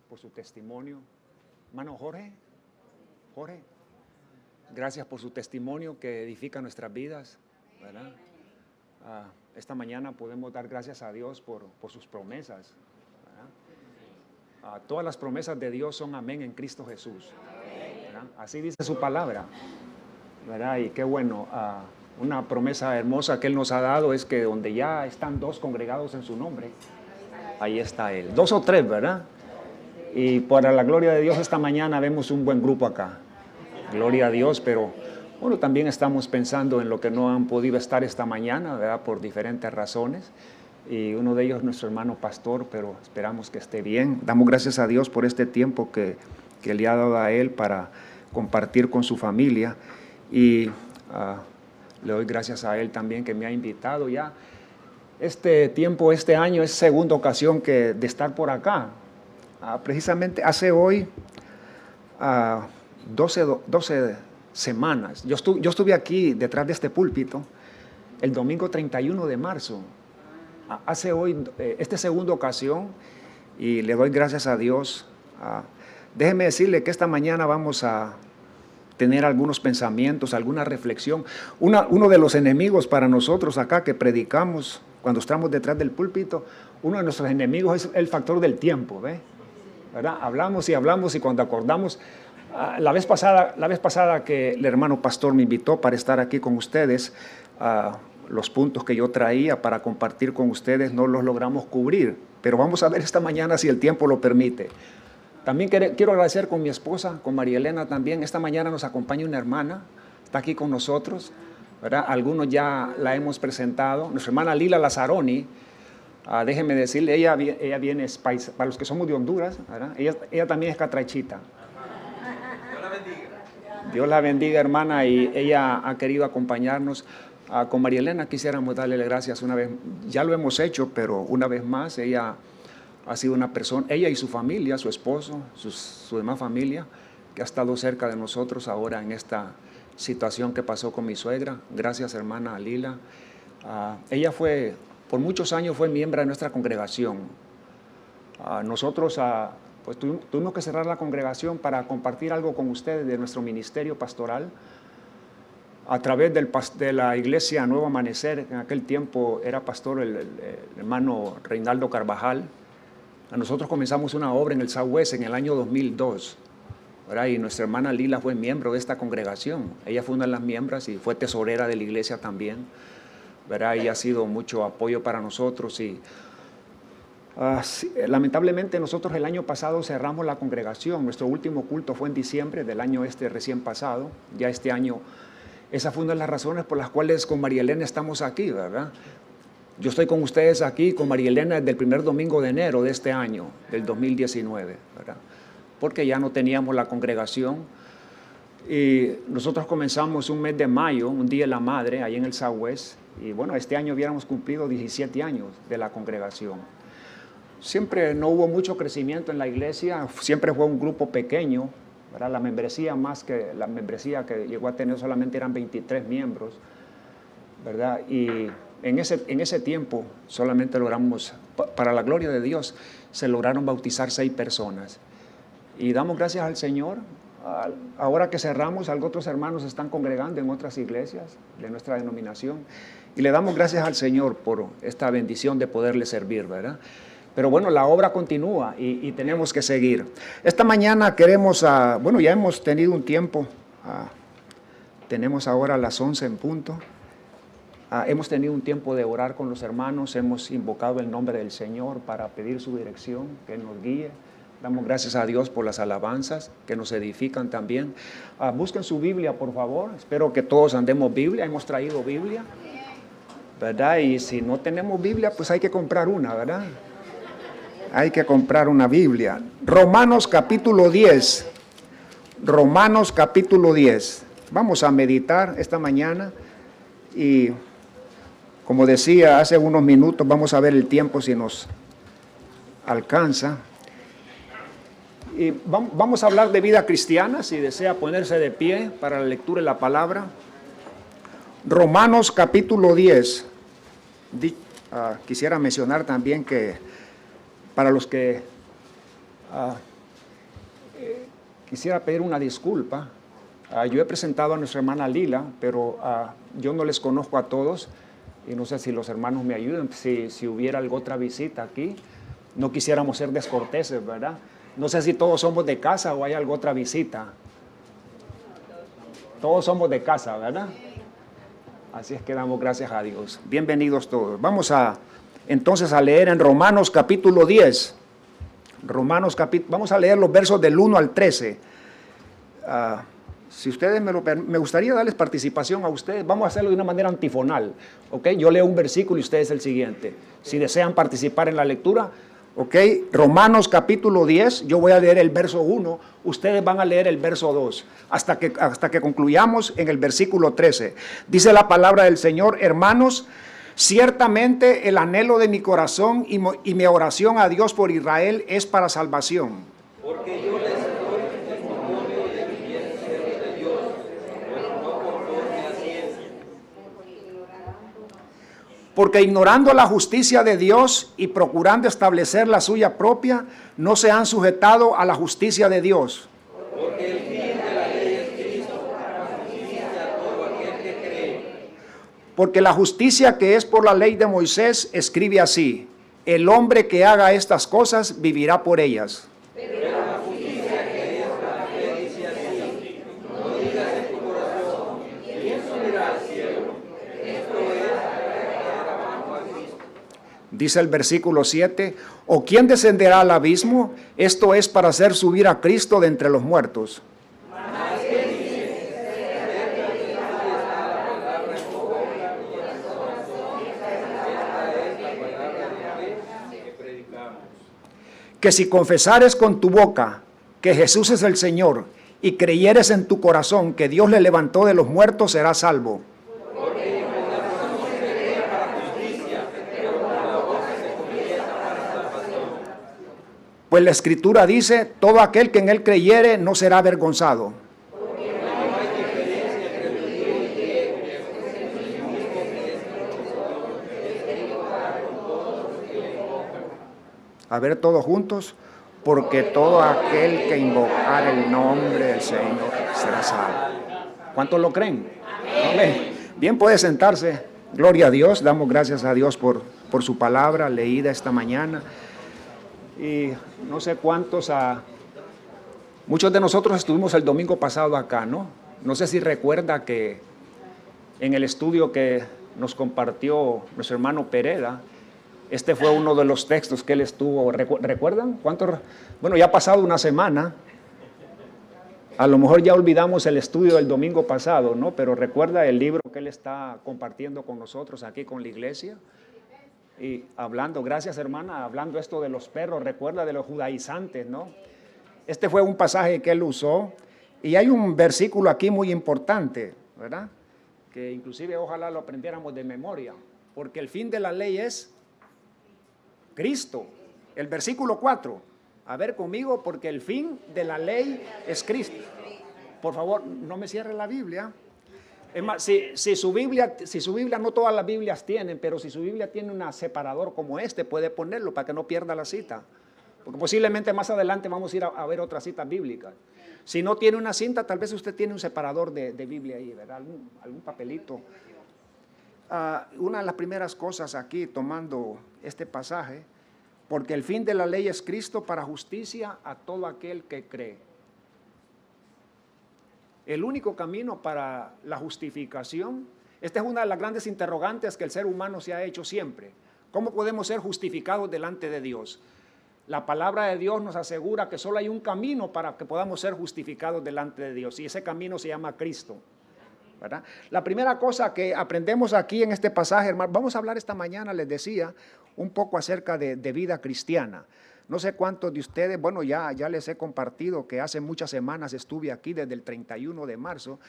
por su testimonio. Hermano Jorge, gracias por su testimonio que edifica nuestras vidas, ¿verdad? Esta mañana podemos dar gracias a Dios por sus promesas, ¿verdad? Todas las promesas de Dios son amén en Cristo Jesús, ¿verdad? Así dice su palabra, ¿verdad? Y qué bueno, una promesa hermosa que Él nos ha dado es que donde ya están dos congregados en su nombre, ahí está Él. 2 o 3, ¿verdad? Y para la gloria de Dios esta mañana vemos un buen grupo acá. Gloria a Dios, pero bueno, también estamos pensando en lo que no han podido estar esta mañana, ¿verdad? Por diferentes razones. Y uno de ellos es nuestro hermano pastor, pero esperamos que esté bien. Damos gracias a Dios por este tiempo que le ha dado a él para compartir con su familia. Y le doy gracias a él también que me ha invitado ya. Este tiempo, este año es segunda ocasión de estar por acá. Precisamente hace hoy 12 semanas. Yo estuve aquí detrás de este púlpito el domingo 31 de marzo. Hace hoy esta segunda ocasión y le doy gracias a Dios. Déjeme decirle que esta mañana vamos a tener algunos pensamientos, alguna reflexión. Uno de los enemigos para nosotros acá que predicamos cuando estamos detrás del púlpito, uno de nuestros enemigos es el factor del tiempo, ¿ve? ¿Verdad? Hablamos y cuando acordamos, la vez pasada que el hermano pastor me invitó para estar aquí con ustedes, los puntos que yo traía para compartir con ustedes no los logramos cubrir, pero vamos a ver esta mañana si el tiempo lo permite. También quiero agradecer con mi esposa, con María Elena también. Esta mañana nos acompaña una hermana, está aquí con nosotros, ¿verdad? Algunos ya la hemos presentado, nuestra hermana Lila Lazzaroni. Déjenme decirle, ella viene, para los que somos de Honduras, ¿verdad? Ella también es catrachita. Dios la bendiga. Dios la bendiga, hermana, y ella ha querido acompañarnos. Con María Elena quisiéramos darle gracias una vez, ya lo hemos hecho, pero una vez más, ella ha sido una persona, ella y su familia, su esposo, su demás familia, que ha estado cerca de nosotros ahora en esta situación que pasó con mi suegra. Gracias, hermana Lila. Ella por muchos años fue miembro de nuestra congregación. Nosotros pues tuvimos que cerrar la congregación para compartir algo con ustedes de nuestro ministerio pastoral a través de la iglesia Nuevo Amanecer. En aquel tiempo era pastor el hermano Reinaldo Carvajal. Nosotros comenzamos una obra en el Southwest en el año 2002, ¿verdad? Y nuestra hermana Lila fue miembro de esta congregación. Ella fue una de las miembros y fue tesorera de la iglesia también, ¿verdad? Y ha sido mucho apoyo para nosotros. Y sí, lamentablemente nosotros el año pasado cerramos la congregación. Nuestro último culto fue en diciembre del año recién pasado. Ya este año, esa fue una de las razones por las cuales con María Elena estamos aquí, ¿verdad? Yo estoy con ustedes aquí, con María Elena, desde el primer domingo de enero de este año, del 2019, ¿verdad? Porque ya no teníamos la congregación. Y nosotros comenzamos un mes de mayo, un día de la madre, ahí en el Southwest. Y bueno, este año hubiéramos cumplido 17 años de la congregación. Siempre no hubo mucho crecimiento en la iglesia, siempre fue un grupo pequeño, ¿verdad? La membresía que llegó a tener solamente eran 23 miembros, ¿verdad? Y en ese tiempo solamente logramos, para la gloria de Dios, se lograron bautizar 6 personas. Y damos gracias al Señor. Ahora que cerramos, otros hermanos se están congregando en otras iglesias de nuestra denominación. Y le damos gracias al Señor por esta bendición de poderle servir, ¿verdad? Pero bueno, la obra continúa y tenemos que seguir. Esta mañana queremos, ya hemos tenido un tiempo, tenemos ahora las 11 en punto. Hemos tenido un tiempo de orar con los hermanos, hemos invocado el nombre del Señor para pedir su dirección, que Él nos guíe. Damos gracias a Dios por las alabanzas que nos edifican también. Busquen su Biblia, por favor. Espero que todos andemos Biblia. Hemos traído Biblia, ¿verdad? Y si no tenemos Biblia, pues hay que comprar una, ¿verdad? Hay que comprar una Biblia. Romanos capítulo 10. Romanos capítulo 10. Vamos a meditar esta mañana y, como decía hace unos minutos, vamos a ver el tiempo si nos alcanza. Y vamos a hablar de vida cristiana, si desea ponerse de pie para la lectura de la palabra. Romanos capítulo 10. Quisiera mencionar también que para los que quisiera pedir una disculpa. Yo he presentado a nuestra hermana Lila, pero yo no les conozco a todos y no sé si los hermanos me ayudan, si hubiera alguna otra visita aquí. No quisiéramos ser descorteses, ¿verdad? No sé si todos somos de casa o hay alguna otra visita. Todos somos de casa, ¿verdad? Así es que damos gracias a Dios. Bienvenidos todos. Vamos entonces a leer en Romanos capítulo 10. Vamos a leer los versos del 1 al 13. Si ustedes me gustaría darles participación a ustedes. Vamos a hacerlo de una manera antifonal, ¿ok? Yo leo un versículo y ustedes el siguiente. Si desean participar en la lectura, ¿ok? Romanos capítulo 10, yo voy a leer el verso 1, ustedes van a leer el verso 2, hasta que concluyamos en el versículo 13. Dice la palabra del Señor: hermanos, ciertamente el anhelo de mi corazón y mi oración a Dios por Israel es para salvación. Porque yo les doy testimonio de que vienen ser de Dios, pero no conforme a ciencia. Porque ignorando la justicia de Dios y procurando establecer la suya propia, no se han sujetado a la justicia de Dios. Porque el fin de la ley es Cristo para justicia a todo aquel que cree. Porque la justicia que es por la ley de Moisés escribe así: el hombre que haga estas cosas vivirá por ellas. Pero la justicia que es por la fe dice así: no digas en tu corazón, ¿quién subirá al cielo? Esto es traer abajo a Cristo. Dice el versículo 7, ¿o quién descenderá al abismo? Esto es para hacer subir a Cristo de entre los muertos. Que si confesares con tu boca que Jesús es el Señor y creyeres en tu corazón que Dios le levantó de los muertos, serás salvo. Pues la Escritura dice: todo aquel que en él creyere no será avergonzado. A ver, todos juntos. Porque todo aquel que invocar el nombre del Señor será salvo. ¿Cuántos lo creen? Amén. Bien, puede sentarse. Gloria a Dios. Damos gracias a Dios por su palabra leída esta mañana. Y no sé cuántos, muchos de nosotros estuvimos el domingo pasado acá, ¿no? No sé si recuerda que en el estudio que nos compartió nuestro hermano Pereda, este fue uno de los textos que él estuvo. ¿Recuerdan? ¿Cuántos? Bueno, ya ha pasado una semana. A lo mejor ya olvidamos el estudio del domingo pasado, ¿no? Pero recuerda el libro que él está compartiendo con nosotros aquí con la iglesia. Y hablando, gracias hermana, hablando esto de los perros, recuerda de los judaizantes, ¿no? Este fue un pasaje que él usó. Y hay un versículo aquí muy importante, ¿verdad? Que inclusive ojalá lo aprendiéramos de memoria. Porque el fin de la ley es Cristo. El versículo 4. A ver conmigo, porque el fin de la ley es Cristo. Por favor, no me cierre la Biblia. Es más, si su Biblia, no todas las Biblias tienen, pero si su Biblia tiene un separador como este, puede ponerlo para que no pierda la cita. Porque posiblemente más adelante vamos a ir a ver otras citas bíblicas. Si no tiene una cinta, tal vez usted tiene un separador de Biblia ahí, ¿verdad? Algún papelito. Una de las primeras cosas aquí, tomando este pasaje, porque el fin de la ley es Cristo para justicia a todo aquel que cree. El único camino para la justificación, esta es una de las grandes interrogantes que el ser humano se ha hecho siempre. ¿Cómo podemos ser justificados delante de Dios? La palabra de Dios nos asegura que solo hay un camino para que podamos ser justificados delante de Dios, y ese camino se llama Cristo, ¿verdad? La primera cosa que aprendemos aquí en este pasaje, hermano, vamos a hablar esta mañana, les decía, un poco acerca de vida cristiana. No sé cuántos de ustedes, bueno, ya les he compartido que hace muchas semanas estuve aquí desde el 31 de marzo,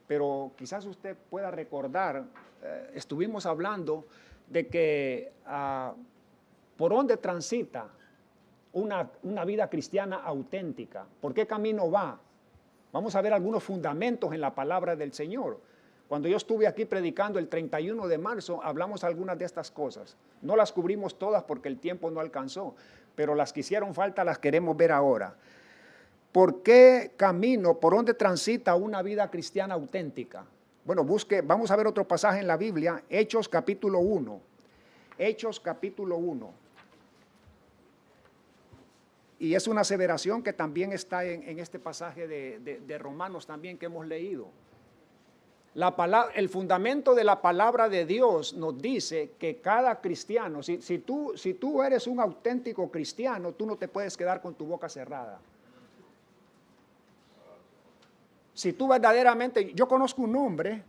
pero quizás usted pueda recordar, estuvimos hablando de que por dónde transita una vida cristiana auténtica, por qué camino va. Vamos a ver algunos fundamentos en la palabra del Señor. Cuando yo estuve aquí predicando el 31 de marzo, hablamos algunas de estas cosas. No las cubrimos todas porque el tiempo no alcanzó, pero las que hicieron falta las queremos ver ahora. ¿por qué camino, por dónde transita una vida cristiana auténtica? Bueno, vamos a ver otro pasaje en la Biblia, Hechos capítulo 1. Hechos capítulo 1. Y es una aseveración que también está en este pasaje de Romanos también que hemos leído. El fundamento de la palabra de Dios nos dice que cada cristiano, si tú eres un auténtico cristiano, tú no te puedes quedar con tu boca cerrada. Si tú verdaderamente, yo conozco un hombre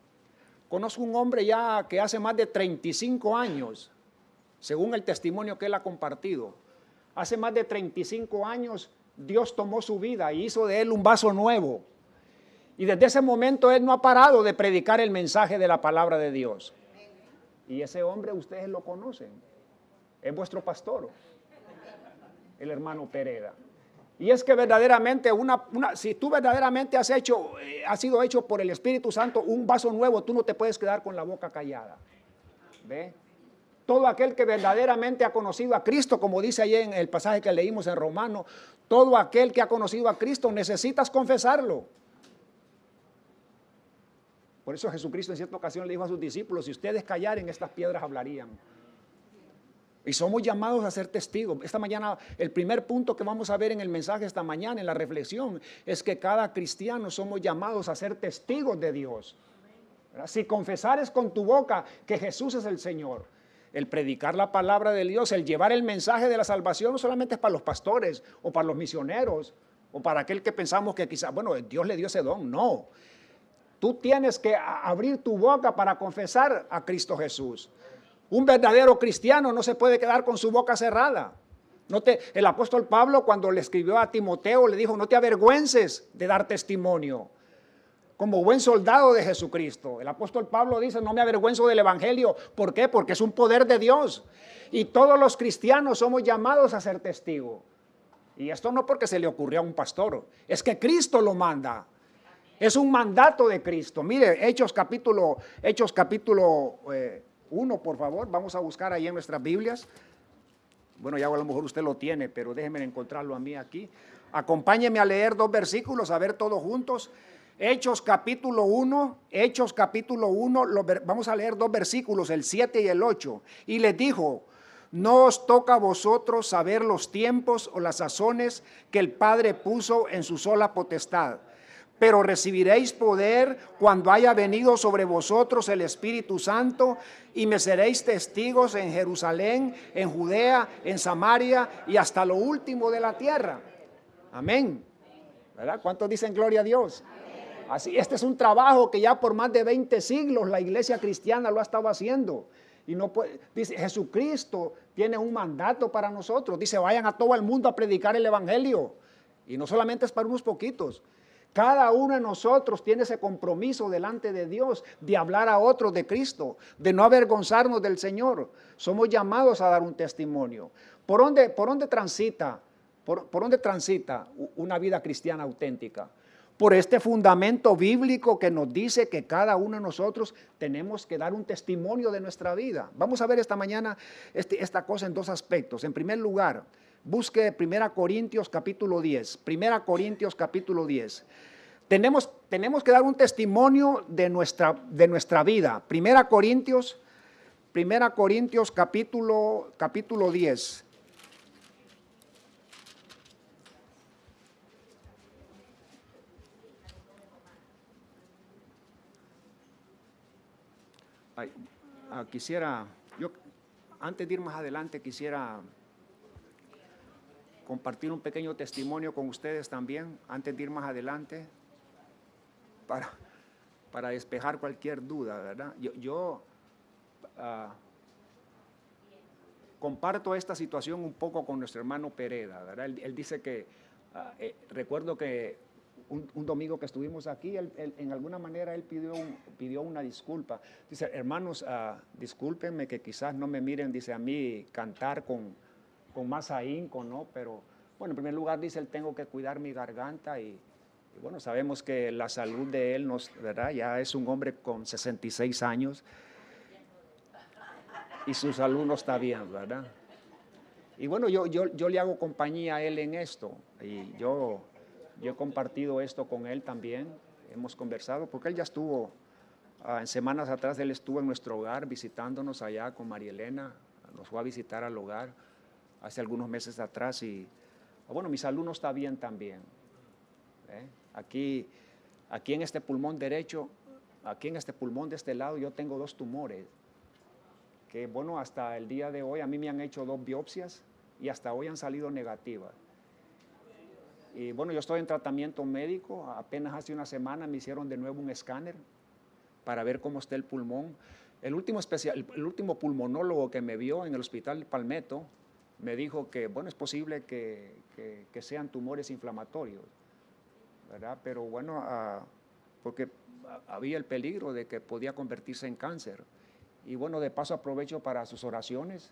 ya que hace más de 35 años, según el testimonio que él ha compartido, hace más de 35 años Dios tomó su vida y hizo de él un vaso nuevo. Y desde ese momento él no ha parado de predicar el mensaje de la palabra de Dios. Y ese hombre ustedes lo conocen, es vuestro pastor, el hermano Pereda. Y es que verdaderamente, si tú verdaderamente has sido hecho por el Espíritu Santo un vaso nuevo, tú no te puedes quedar con la boca callada. ¿Ve? Todo aquel que verdaderamente ha conocido a Cristo, como dice ahí en el pasaje que leímos en Romanos, todo aquel que ha conocido a Cristo necesitas confesarlo. Por eso Jesucristo en cierta ocasión le dijo a sus discípulos, si ustedes callaren, estas piedras hablarían. Y somos llamados a ser testigos. Esta mañana, el primer punto que vamos a ver en el mensaje esta mañana, en la reflexión, es que cada cristiano somos llamados a ser testigos de Dios. ¿Verdad? Si confesares con tu boca que Jesús es el Señor, el predicar la palabra de Dios, el llevar el mensaje de la salvación, no solamente es para los pastores o para los misioneros o para aquel que pensamos que quizás, bueno, Dios le dio ese don. No. Tú tienes que abrir tu boca para confesar a Cristo Jesús. Un verdadero cristiano no se puede quedar con su boca cerrada. El apóstol Pablo, cuando le escribió a Timoteo, le dijo, no te avergüences de dar testimonio como buen soldado de Jesucristo. El apóstol Pablo dice, no me avergüenzo del evangelio. ¿Por qué? Porque es un poder de Dios. Y todos los cristianos somos llamados a ser testigos. Y esto no porque se le ocurrió a un pastor, es que Cristo lo manda. Es un mandato de Cristo. Mire, Hechos capítulo 1, por favor. Vamos a buscar ahí en nuestras Biblias. Bueno, ya a lo mejor usted lo tiene, pero déjenme encontrarlo a mí aquí. Acompáñeme a leer 2 versículos, a ver todos juntos. Hechos capítulo 1, vamos a leer 2 versículos, el 7 y el 8. Y les dijo, no os toca a vosotros saber los tiempos o las sazones que el Padre puso en su sola potestad. Pero recibiréis poder cuando haya venido sobre vosotros el Espíritu Santo y me seréis testigos en Jerusalén, en Judea, en Samaria y hasta lo último de la tierra. Amén. ¿Verdad? ¿Cuántos dicen gloria a Dios? Así, este es un trabajo que ya por más de 20 siglos la iglesia cristiana lo ha estado haciendo. Y no puede, dice, Jesucristo tiene un mandato para nosotros. Dice, vayan a todo el mundo a predicar el evangelio. Y no solamente es para unos poquitos. Cada uno de nosotros tiene ese compromiso delante de Dios de hablar a otros de Cristo, de no avergonzarnos del Señor. Somos llamados a dar un testimonio. ¿Por dónde transita una vida cristiana auténtica? Por este fundamento bíblico que nos dice que cada uno de nosotros tenemos que dar un testimonio de nuestra vida. Vamos a ver esta mañana esta cosa en 2 aspectos. En primer lugar, busque 1 Corintios capítulo 10. 1 Corintios capítulo 10. Tenemos que dar un testimonio de nuestra vida. 1 Corintios capítulo 10. Yo antes de ir más adelante quisiera compartir un pequeño testimonio con ustedes también, antes de ir más adelante, para despejar cualquier duda, ¿verdad? Yo comparto esta situación un poco con nuestro hermano Pereda, ¿verdad? Él dice que, recuerdo que un domingo que estuvimos aquí, él, en alguna manera él pidió una disculpa. Dice, hermanos, discúlpenme que quizás no me miren, dice, a mí cantar con más ahínco, ¿no? Pero, bueno, en primer lugar, dice, él tengo que cuidar mi garganta y bueno, sabemos que la salud de él, ¿verdad? Ya es un hombre con 66 años y su salud no está bien, ¿verdad? Y bueno, yo le hago compañía a él en esto y yo Yo he compartido esto con él también, hemos conversado, porque él ya estuvo, en semanas atrás él estuvo en nuestro hogar visitándonos allá con María Elena, nos fue a visitar al hogar hace algunos meses atrás y, bueno, mi salud no está bien también. Aquí en este pulmón derecho, aquí en este pulmón de este lado yo tengo 2 tumores, que bueno, hasta el día de hoy a mí me han hecho 2 biopsias y hasta hoy han salido negativas. Y bueno, yo estoy en tratamiento médico, apenas hace una semana me hicieron de nuevo un escáner para ver cómo está el pulmón. El último pulmonólogo que me vio en el hospital Palmetto me dijo que, bueno, es posible que sean tumores inflamatorios, ¿verdad? Pero bueno, porque había el peligro de que podía convertirse en cáncer. Y bueno, de paso aprovecho para sus oraciones,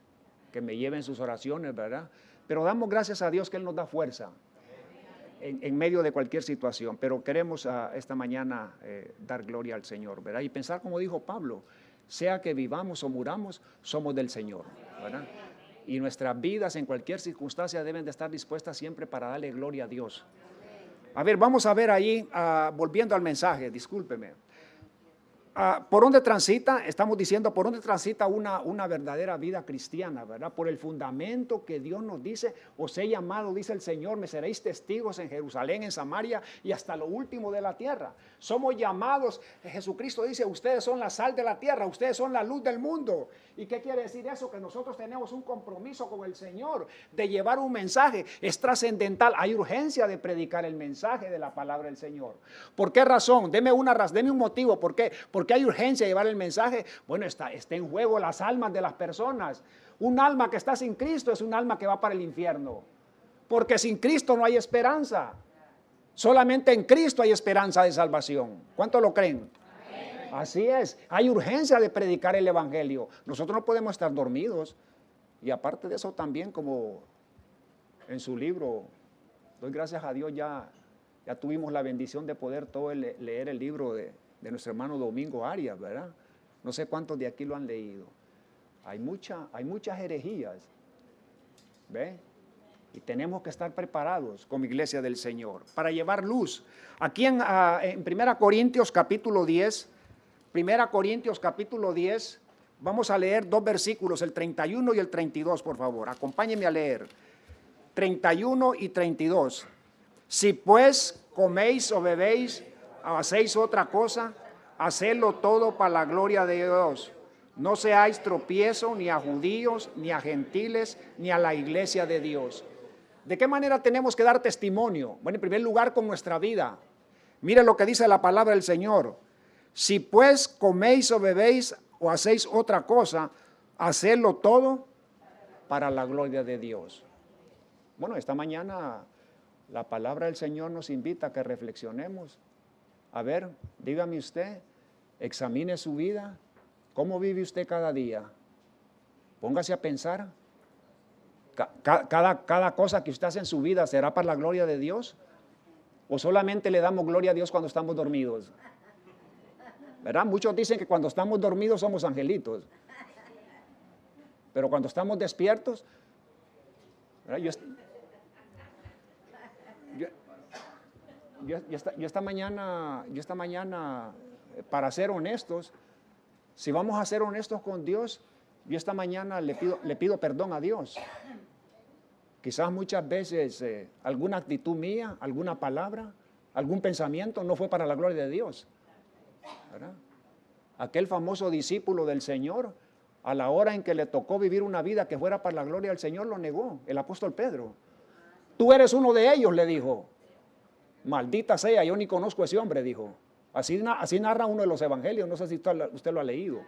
que me lleven sus oraciones, ¿verdad? Pero damos gracias a Dios que Él nos da fuerza en medio de cualquier situación, pero queremos esta mañana dar gloria al Señor, ¿verdad? Y pensar como dijo Pablo, sea que vivamos o muramos, somos del Señor, ¿verdad? Y nuestras vidas en cualquier circunstancia deben de estar dispuestas siempre para darle gloria a Dios. A ver, vamos a ver ahí, volviendo al mensaje, discúlpeme. ¿Por dónde transita? Estamos diciendo, ¿por dónde transita una verdadera vida cristiana, verdad? Por el fundamento que Dios nos dice, os he llamado, dice el Señor, me seréis testigos en Jerusalén, en Samaria y hasta lo último de la tierra. Somos llamados, Jesucristo dice, ustedes son la sal de la tierra, ustedes son la luz del mundo. ¿Y qué quiere decir eso? Que nosotros tenemos un compromiso con el Señor de llevar un mensaje, es trascendental, hay urgencia de predicar el mensaje de la palabra del Señor. ¿Por qué razón? Deme un motivo, ¿por qué? Porque hay urgencia de llevar el mensaje. Bueno, está en juego las almas de las personas. Un alma que está sin Cristo es un alma que va para el infierno. Porque sin Cristo no hay esperanza. Solamente en Cristo hay esperanza de salvación. ¿Cuántos lo creen? Amén. Así es. Hay urgencia de predicar el evangelio. Nosotros no podemos estar dormidos. Y aparte de eso también, como en su libro, doy gracias a Dios, ya tuvimos la bendición de poder leer el libro de nuestro hermano Domingo Arias, ¿verdad? No sé cuántos de aquí lo han leído. Hay muchas herejías, ¿ve? Y tenemos que estar preparados como iglesia del Señor para llevar luz. Aquí en 1 Corintios capítulo 10, 1 Corintios capítulo 10, vamos a leer 2 versículos, el 31 y el 32, por favor. Acompáñenme a leer. 31 y 32. Si pues coméis o bebéis, hacéis otra cosa, hacedlo todo para la gloria de Dios. No seáis tropiezo ni a judíos, ni a gentiles, ni a la iglesia de Dios. ¿De qué manera tenemos que dar testimonio? Bueno, en primer lugar, con nuestra vida. Mire lo que dice la palabra del Señor. Si pues coméis o bebéis o hacéis otra cosa, hacedlo todo para la gloria de Dios. Bueno, esta mañana la palabra del Señor nos invita a que reflexionemos. A ver, dígame usted, examine su vida, ¿cómo vive usted cada día? Póngase a pensar, cada cosa que usted hace en su vida, ¿será para la gloria de Dios? ¿O solamente le damos gloria a Dios cuando estamos dormidos? ¿Verdad? Muchos dicen que cuando estamos dormidos somos angelitos, pero cuando estamos despiertos, ¿verdad? Yo esta mañana, para ser honestos, si vamos a ser honestos con Dios, yo esta mañana le pido perdón a Dios. Quizás muchas veces alguna actitud mía, alguna palabra, algún pensamiento no fue para la gloria de Dios, ¿verdad? Aquel famoso discípulo del Señor, a la hora en que le tocó vivir una vida que fuera para la gloria del Señor, lo negó, el apóstol Pedro. Tú eres uno de ellos, le dijo. Maldita sea, yo ni conozco a ese hombre, dijo. Así narra uno de los evangelios, no sé si usted lo ha leído.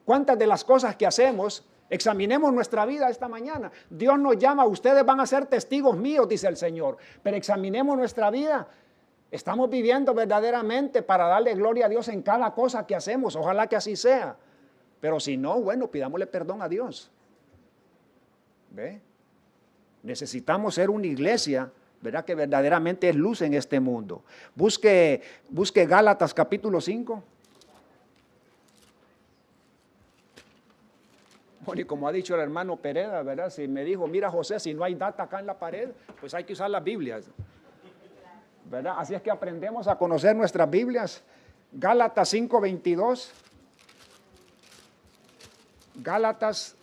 ¿Cuántas de las cosas que hacemos, examinemos nuestra vida esta mañana? Dios nos llama, ustedes van a ser testigos míos, dice el Señor. Pero examinemos nuestra vida. Estamos viviendo verdaderamente para darle gloria a Dios en cada cosa que hacemos. Ojalá que así sea. Pero si no, bueno, pidámosle perdón a Dios. ¿Ve? Necesitamos ser una iglesia, ¿verdad?, que verdaderamente es luz en este mundo. Busque Gálatas capítulo 5. Bueno, y como ha dicho el hermano Pereda, ¿verdad? Si me dijo, mira José, si no hay data acá en la pared, pues hay que usar las Biblias. ¿verdad? Así es que aprendemos a conocer nuestras Biblias. Gálatas 5:22. Gálatas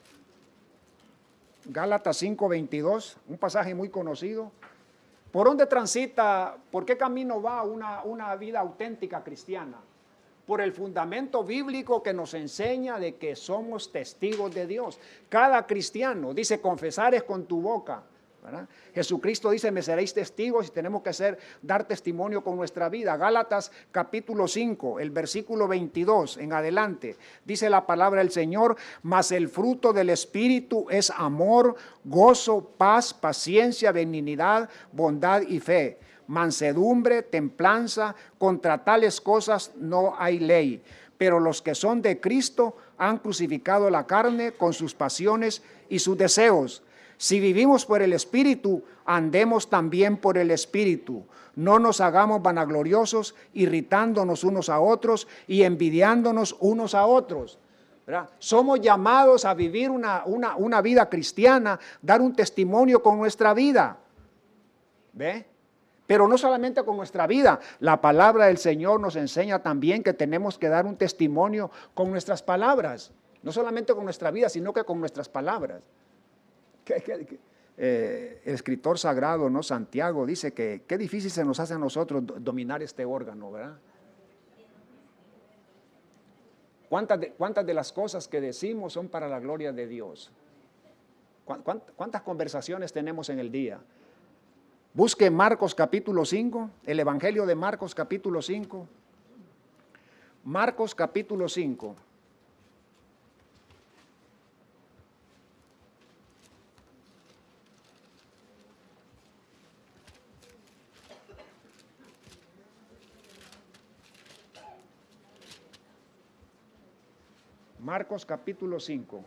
5:22, un pasaje muy conocido. ¿Por dónde transita, por qué camino va una vida auténtica cristiana? Por el fundamento bíblico que nos enseña de que somos testigos de Dios. Cada cristiano dice, confesar es con tu boca, ¿verdad? Jesucristo dice, me seréis testigos, y tenemos que dar testimonio con nuestra vida. Gálatas capítulo 5, el versículo 22 en adelante, dice la palabra del Señor, mas el fruto del Espíritu es amor, gozo, paz, paciencia, benignidad, bondad y fe, mansedumbre, templanza, contra tales cosas no hay ley. Pero los que son de Cristo han crucificado la carne con sus pasiones y sus deseos. Si vivimos por el Espíritu, andemos también por el Espíritu. No nos hagamos vanagloriosos, irritándonos unos a otros y envidiándonos unos a otros, ¿verdad? Somos llamados a vivir una vida cristiana, dar un testimonio con nuestra vida. ¿Ve? Pero no solamente con nuestra vida, la palabra del Señor nos enseña también que tenemos que dar un testimonio con nuestras palabras. No solamente con nuestra vida, sino que con nuestras palabras. El escritor sagrado, ¿no? Santiago dice que qué difícil se nos hace a nosotros dominar este órgano, ¿verdad? ¿Cuántas de las cosas que decimos son para la gloria de Dios? ¿Cuántas conversaciones tenemos en el día? Busque Marcos capítulo 5, el Evangelio de Marcos capítulo 5. Marcos capítulo 5. Marcos capítulo 5.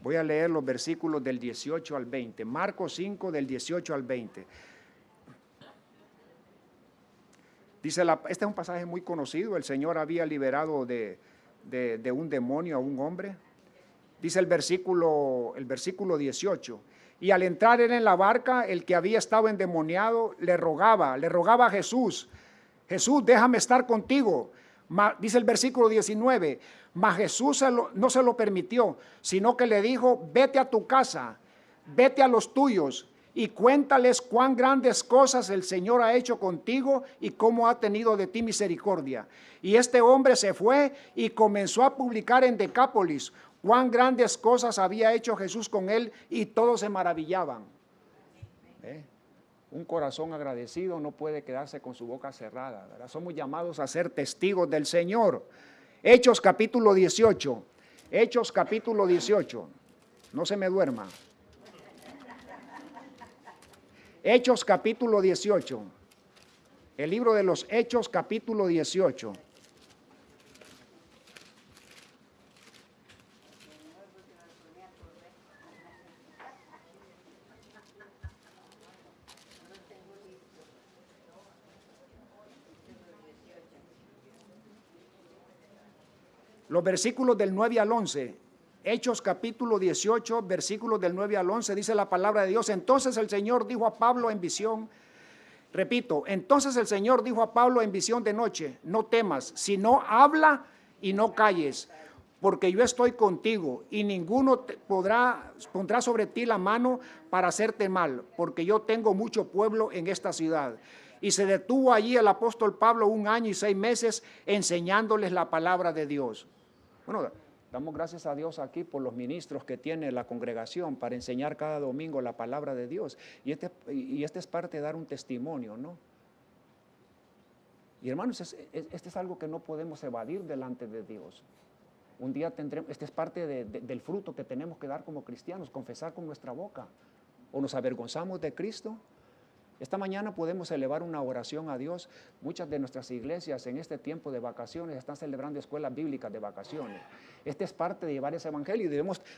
Voy a leer los versículos del 18 al 20. Marcos 5 del 18 al 20. Dice, este es un pasaje muy conocido. El Señor había liberado de un demonio a un hombre. Dice el versículo 18. Y al entrar él en la barca, el que había estado endemoniado le rogaba a Jesús, Jesús, déjame estar contigo. Dice el versículo 19, mas Jesús no se lo permitió, sino que le dijo, vete a tu casa, vete a los tuyos y cuéntales cuán grandes cosas el Señor ha hecho contigo y cómo ha tenido de ti misericordia. Y este hombre se fue y comenzó a publicar en Decápolis cuán grandes cosas había hecho Jesús con él, y todos se maravillaban. Un corazón agradecido no puede quedarse con su boca cerrada, ¿verdad? Somos llamados a ser testigos del Señor. Hechos capítulo 18. Hechos capítulo 18. No se me duerma. Hechos capítulo 18. El libro de los Hechos capítulo 18. Los versículos del 9 al 11, Hechos capítulo 18, versículos del 9 al 11, dice la palabra de Dios. Entonces el Señor dijo a Pablo en visión, repito, entonces el Señor dijo a Pablo en visión de noche, no temas, sino habla y no calles, porque yo estoy contigo y ninguno pondrá sobre ti la mano para hacerte mal, porque yo tengo mucho pueblo en esta ciudad. Y se detuvo allí el apóstol Pablo 1 año y 6 meses enseñándoles la palabra de Dios. Bueno, damos gracias a Dios aquí por los ministros que tiene la congregación para enseñar cada domingo la palabra de Dios. Y este es parte de dar un testimonio, ¿no? Y hermanos, este es algo que no podemos evadir delante de Dios. Un día tendremos, este es parte del fruto que tenemos que dar como cristianos, confesar con nuestra boca. O nos avergonzamos de Cristo. Esta mañana podemos elevar una oración a Dios. Muchas de nuestras iglesias en este tiempo de vacaciones están celebrando escuelas bíblicas de vacaciones. Este es parte de llevar ese evangelio y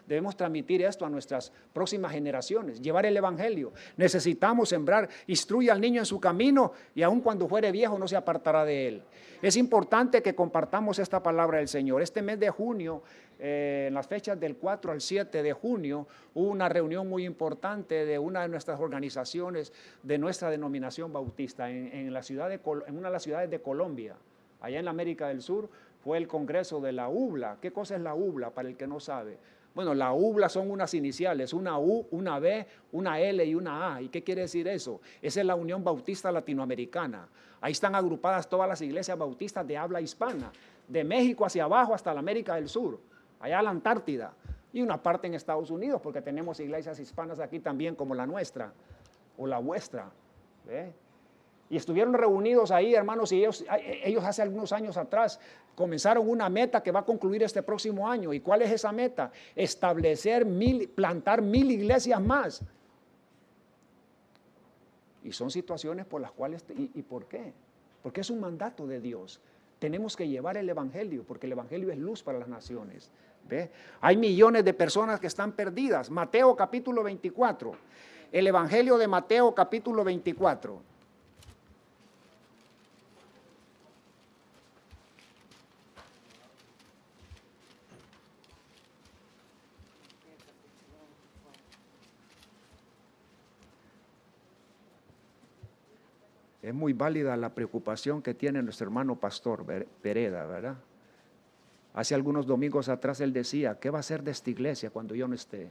debemos transmitir esto a nuestras próximas generaciones, llevar el evangelio. Necesitamos sembrar, instruye al niño en su camino y aun cuando fuere viejo no se apartará de él. Es importante que compartamos esta palabra del Señor. Este mes de junio en las fechas del 4 al 7 de junio, hubo una reunión muy importante de una de nuestras organizaciones de nuestra denominación bautista en una de las ciudades de Colombia, allá en la América del Sur. Fue el congreso de la UBLA. ¿Qué cosa es la UBLA para el que no sabe? Bueno, la UBLA son unas iniciales, una U, una B, una L y una A. ¿Y qué quiere decir eso? Esa es la Unión Bautista Latinoamericana. Ahí están agrupadas todas las iglesias bautistas de habla hispana, de México hacia abajo hasta la América del Sur, allá a la Antártida, y una parte en Estados Unidos, porque tenemos iglesias hispanas aquí también como la nuestra, o la vuestra. ¿Ve? Y estuvieron reunidos ahí, hermanos, y ellos hace algunos años atrás comenzaron una meta que va a concluir este próximo año. ¿Y cuál es esa meta? Plantar 1000 iglesias más. Y son situaciones por las cuales, ¿y por qué? Porque es un mandato de Dios. Tenemos que llevar el evangelio, porque el evangelio es luz para las naciones. ¿Ve? Hay millones de personas que están perdidas. Mateo capítulo 24. El evangelio de Mateo capítulo 24. Es muy válida la preocupación que tiene nuestro hermano pastor Pereda, ¿verdad? Hace algunos domingos atrás él decía, ¿qué va a hacer de esta iglesia cuando yo no esté?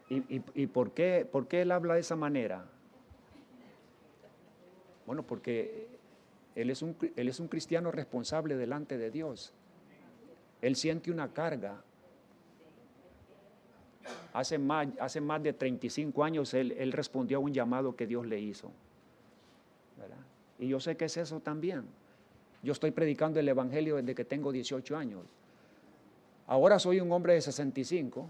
¿Y por qué él habla de esa manera? Bueno, porque él es un cristiano responsable delante de Dios. Él siente una carga. Hace más de 35 años él respondió a un llamado que Dios le hizo, ¿verdad? Y yo sé que es eso también. Yo estoy predicando el evangelio desde que tengo 18 años. Ahora soy un hombre de 65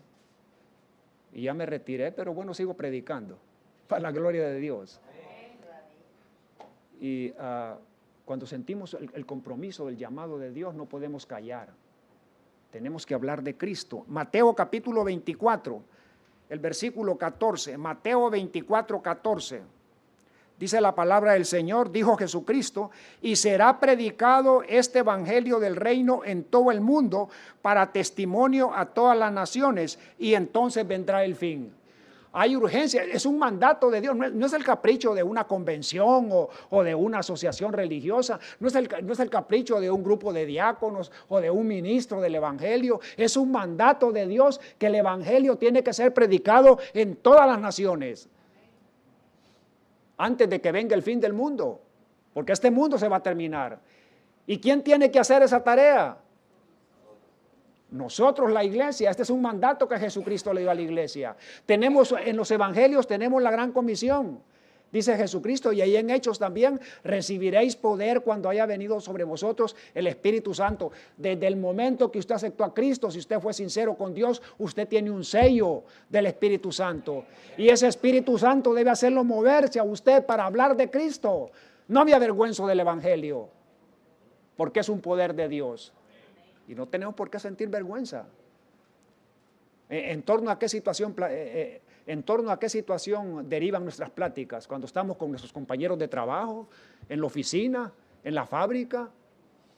y ya me retiré, pero bueno, sigo predicando para la gloria de Dios. Y cuando sentimos el compromiso del llamado de Dios, no podemos callar. Tenemos que hablar de Cristo. Mateo capítulo 24, el versículo 14. Mateo 24, 14. Dice la palabra del Señor, dijo Jesucristo, y será predicado este evangelio del reino en todo el mundo para testimonio a todas las naciones, y entonces vendrá el fin. Hay urgencia, es un mandato de Dios, no es el capricho de una convención o de una asociación religiosa, no es el capricho de un grupo de diáconos o de un ministro del evangelio, es un mandato de Dios que el evangelio tiene que ser predicado en todas las naciones antes de que venga el fin del mundo, porque este mundo se va a terminar. ¿Y quién tiene que hacer esa tarea? Nosotros, la iglesia. Este es un mandato que Jesucristo le dio a la iglesia. Tenemos en los evangelios, tenemos la gran comisión. Dice Jesucristo, y ahí en Hechos también, recibiréis poder cuando haya venido sobre vosotros el Espíritu Santo. Desde el momento que usted aceptó a Cristo, si usted fue sincero con Dios, usted tiene un sello del Espíritu Santo. Y ese Espíritu Santo debe hacerlo moverse a usted para hablar de Cristo. No me avergüenzo del evangelio, porque es un poder de Dios. Y no tenemos por qué sentir vergüenza. ¿En torno a qué situación derivan nuestras pláticas? Cuando estamos con nuestros compañeros de trabajo, en la oficina, en la fábrica,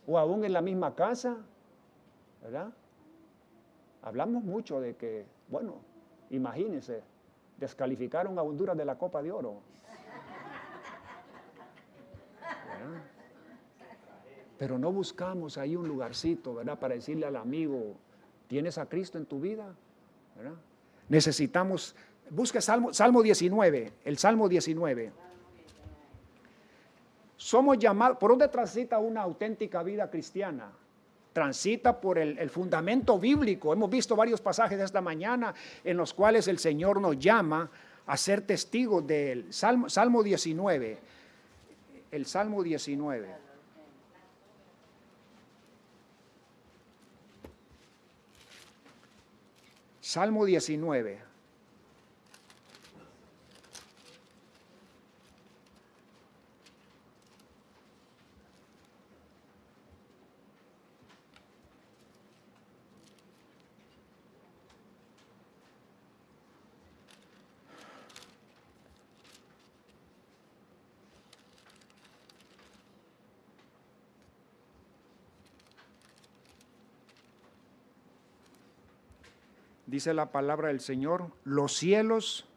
o aún en la misma casa, ¿verdad? Hablamos mucho de que, bueno, imagínense, descalificaron a Honduras de la Copa de Oro. ¿Verdad? Pero no buscamos ahí un lugarcito, ¿verdad? Para decirle al amigo, ¿tienes a Cristo en tu vida? ¿Verdad? Necesitamos, busque Salmo 19, el Salmo 19. Somos llamados, ¿por dónde transita una auténtica vida cristiana? Transita por el fundamento bíblico. Hemos visto varios pasajes esta mañana en los cuales el Señor nos llama a ser testigos del Salmo 19. El Salmo 19. Salmo 19. Dice la palabra del Señor, los cielos,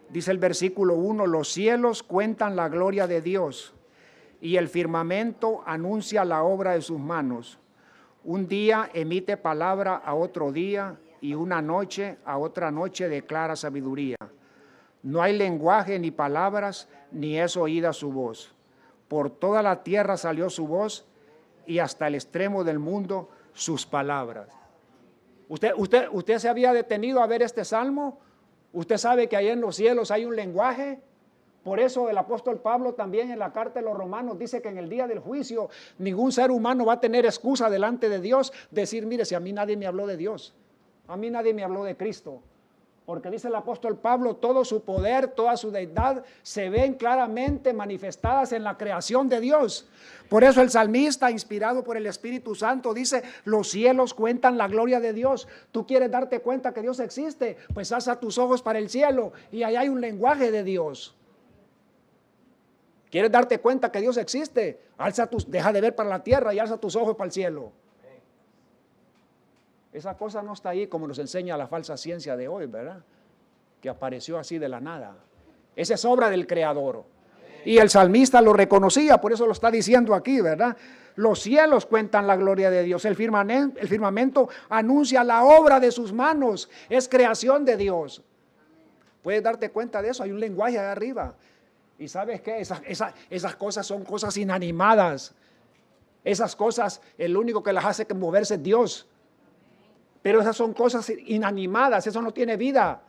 dice el versículo 1, los cielos cuentan la gloria de Dios y el firmamento anuncia la obra de sus manos. Un día emite palabra a otro día y una noche a otra noche declara sabiduría. No hay lenguaje ni palabras, ni es oída su voz. Por toda la tierra salió su voz y hasta el extremo del mundo sus palabras. ¿Usted se había detenido a ver este salmo? ¿Usted sabe que ahí en los cielos hay un lenguaje? Por eso el apóstol Pablo también en la carta de los Romanos dice que en el día del juicio ningún ser humano va a tener excusa delante de Dios, decir, mire, si a mí nadie me habló de Dios, a mí nadie me habló de Cristo. Porque dice el apóstol Pablo, todo su poder, toda su deidad se ven claramente manifestadas en la creación de Dios. Por eso el salmista, inspirado por el Espíritu Santo, dice, los cielos cuentan la gloria de Dios. Tú quieres darte cuenta que Dios existe, pues alza tus ojos para el cielo y ahí hay un lenguaje de Dios. ¿Quieres darte cuenta que Dios existe? Deja de ver para la tierra y alza tus ojos para el cielo. Esa cosa no está ahí como nos enseña la falsa ciencia de hoy, ¿verdad? Que apareció así de la nada. Esa es obra del Creador. Y el salmista lo reconocía, por eso lo está diciendo aquí, ¿verdad? Los cielos cuentan la gloria de Dios. El firmamento anuncia la obra de sus manos. Es creación de Dios. ¿Puedes darte cuenta de eso? Hay un lenguaje ahí arriba. ¿Y sabes qué? Esas cosas son cosas inanimadas. Esas cosas, el único que las hace moverse es Dios. Pero esas son cosas inanimadas, eso no tiene vida.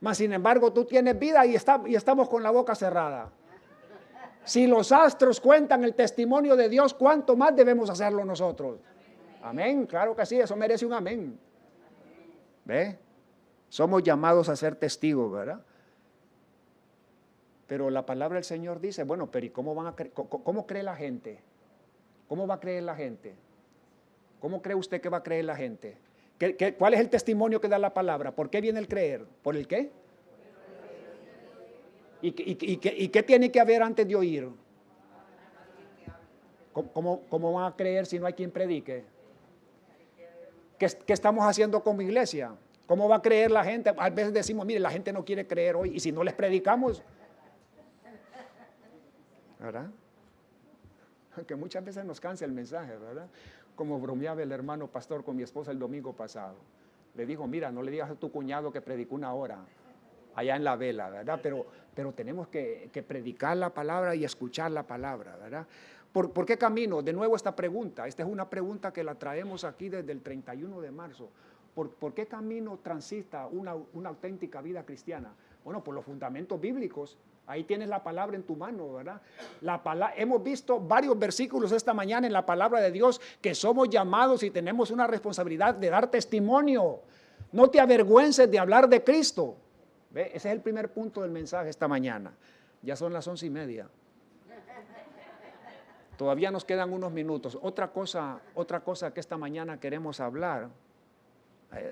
Mas sin embargo tú tienes vida y estamos con la boca cerrada. Si los astros cuentan el testimonio de Dios, ¿cuánto más debemos hacerlo nosotros? Amén, claro que sí, eso merece un amén. ¿Ve? Somos llamados a ser testigos, ¿verdad? Pero la palabra del Señor dice, bueno, pero ¿y cómo cree la gente? ¿Cómo va a creer la gente? ¿Cómo cree usted que va a creer la gente? ¿Cuál es el testimonio que da la palabra? ¿Por qué viene el creer? ¿Por el qué? ¿Y qué tiene que haber antes de oír? ¿Cómo van a creer si no hay quien predique? ¿Qué estamos haciendo como iglesia? ¿Cómo va a creer la gente? A veces decimos, mire, la gente no quiere creer hoy y si no les predicamos, ¿verdad? Que muchas veces nos cansa el mensaje, ¿verdad? Como bromeaba el hermano pastor con mi esposa el domingo pasado. Le dijo, mira, no le digas a tu cuñado que predicó 1 hora allá en la vela, ¿verdad? Pero tenemos que predicar la palabra y escuchar la palabra, ¿verdad? ¿Por qué camino? De nuevo esta pregunta. Esta es una pregunta que la traemos aquí desde el 31 de marzo. ¿Por qué camino transita una auténtica vida cristiana? Bueno, por los fundamentos bíblicos. Ahí tienes la palabra en tu mano, ¿verdad? Hemos visto varios versículos esta mañana en la palabra de Dios que somos llamados y tenemos una responsabilidad de dar testimonio. No te avergüences de hablar de Cristo. ¿Ve? Ese es el primer punto del mensaje esta mañana. Ya son las 11:30. Todavía nos quedan unos minutos. Otra cosa que esta mañana queremos hablar,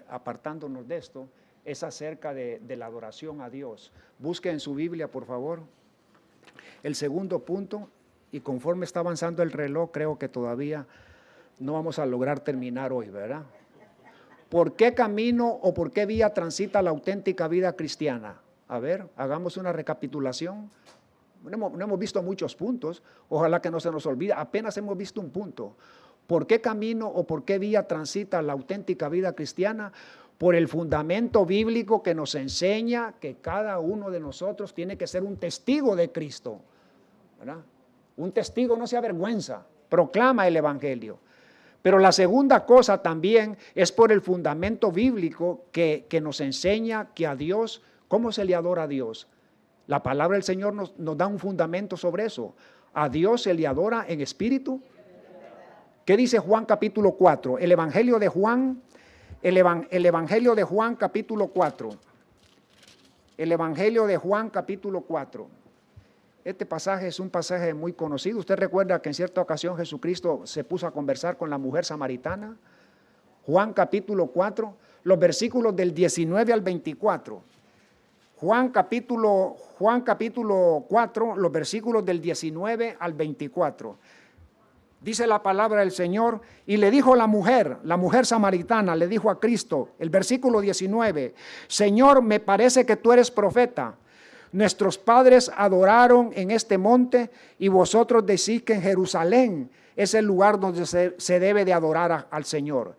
apartándonos de esto, es acerca de la adoración a Dios. Busque en su Biblia, por favor, el segundo punto, y conforme está avanzando el reloj, creo que todavía no vamos a lograr terminar hoy, ¿verdad? ¿Por qué camino o por qué vía transita la auténtica vida cristiana? A ver, hagamos una recapitulación. No hemos visto muchos puntos, ojalá que no se nos olvide, apenas hemos visto un punto. ¿Por qué camino o por qué vía transita la auténtica vida cristiana? Por el fundamento bíblico que nos enseña que cada uno de nosotros tiene que ser un testigo de Cristo, ¿verdad? Un testigo no se avergüenza, proclama el evangelio. Pero la segunda cosa también es por el fundamento bíblico que nos enseña que a Dios, ¿cómo se le adora a Dios? La palabra del Señor nos da un fundamento sobre eso. A Dios se le adora en espíritu. ¿Qué dice Juan capítulo 4? El Evangelio de Juan. El Evangelio de Juan capítulo 4. El Evangelio de Juan capítulo 4. Este pasaje es un pasaje muy conocido. Usted recuerda que en cierta ocasión Jesucristo se puso a conversar con la mujer samaritana. Juan capítulo 4, los versículos del 19 al 24. Juan capítulo 4, los versículos del 19 al 24. Dice la palabra del Señor, y le dijo la mujer samaritana, le dijo a Cristo, el versículo 19, Señor, me parece que tú eres profeta. Nuestros padres adoraron en este monte y vosotros decís que en Jerusalén es el lugar donde se debe de adorar al Señor.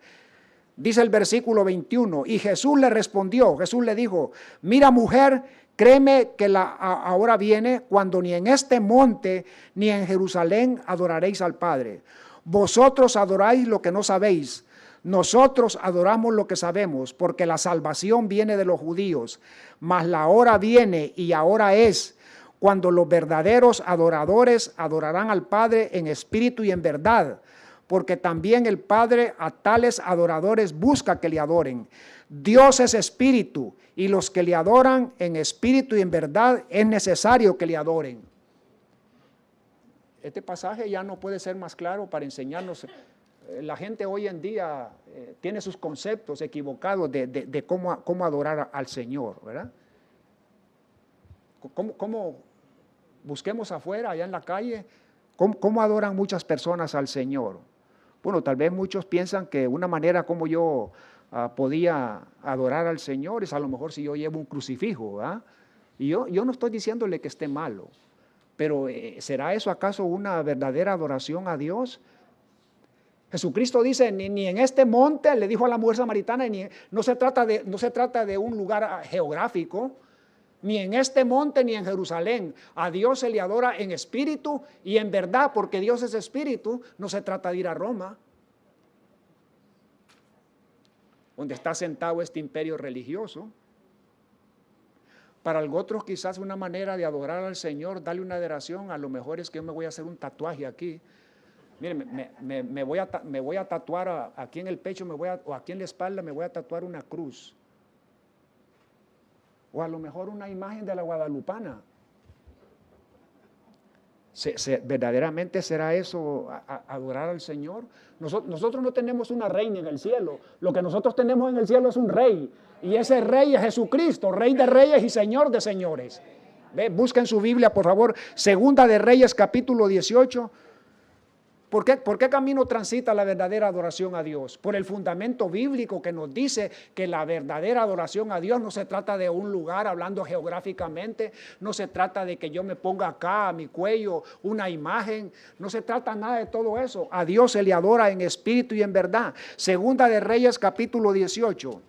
Dice el versículo 21, y Jesús le respondió, Jesús le dijo, mira mujer, créeme que la hora viene cuando ni en este monte ni en Jerusalén adoraréis al Padre. Vosotros adoráis lo que no sabéis. Nosotros adoramos lo que sabemos, porque la salvación viene de los judíos. Mas la hora viene y ahora es cuando los verdaderos adoradores adorarán al Padre en espíritu y en verdad, porque también el Padre a tales adoradores busca que le adoren. Dios es espíritu, y los que le adoran en espíritu y en verdad es necesario que le adoren. Este pasaje ya no puede ser más claro para enseñarnos. La gente hoy en día tiene sus conceptos equivocados de cómo adorar al Señor, ¿verdad? ¿Cómo busquemos afuera, allá en la calle, cómo adoran muchas personas al Señor? Bueno, tal vez muchos piensan que una manera como yo podía adorar al Señor es a lo mejor si yo llevo un crucifijo, ¿verdad? Y yo no estoy diciéndole que esté malo, pero ¿será eso acaso una verdadera adoración a Dios? Jesucristo dice, ni en este monte, le dijo a la mujer samaritana, no se trata de un lugar geográfico, ni en este monte ni en Jerusalén. A Dios se le adora en espíritu y en verdad, porque Dios es espíritu. No se trata de ir a Roma, donde está sentado este imperio religioso. Para otros quizás una manera de adorar al Señor, darle una adoración, a lo mejor es que yo me voy a hacer un tatuaje aquí. Miren, me voy a tatuar aquí en el pecho, o aquí en la espalda me voy a tatuar una cruz. O a lo mejor una imagen de la Guadalupana. ¿Verdaderamente será eso adorar al Señor? Nosotros no tenemos una reina en el cielo. Lo que nosotros tenemos en el cielo es un rey. Y ese rey es Jesucristo, Rey de reyes y Señor de señores. Busquen su Biblia, por favor. Segunda de Reyes, capítulo 18. ¿Por qué camino transita la verdadera adoración a Dios? Por el fundamento bíblico que nos dice que la verdadera adoración a Dios no se trata de un lugar hablando geográficamente, no se trata de que yo me ponga acá a mi cuello una imagen, no se trata nada de todo eso. A Dios se le adora en espíritu y en verdad. Segunda de Reyes capítulo 18.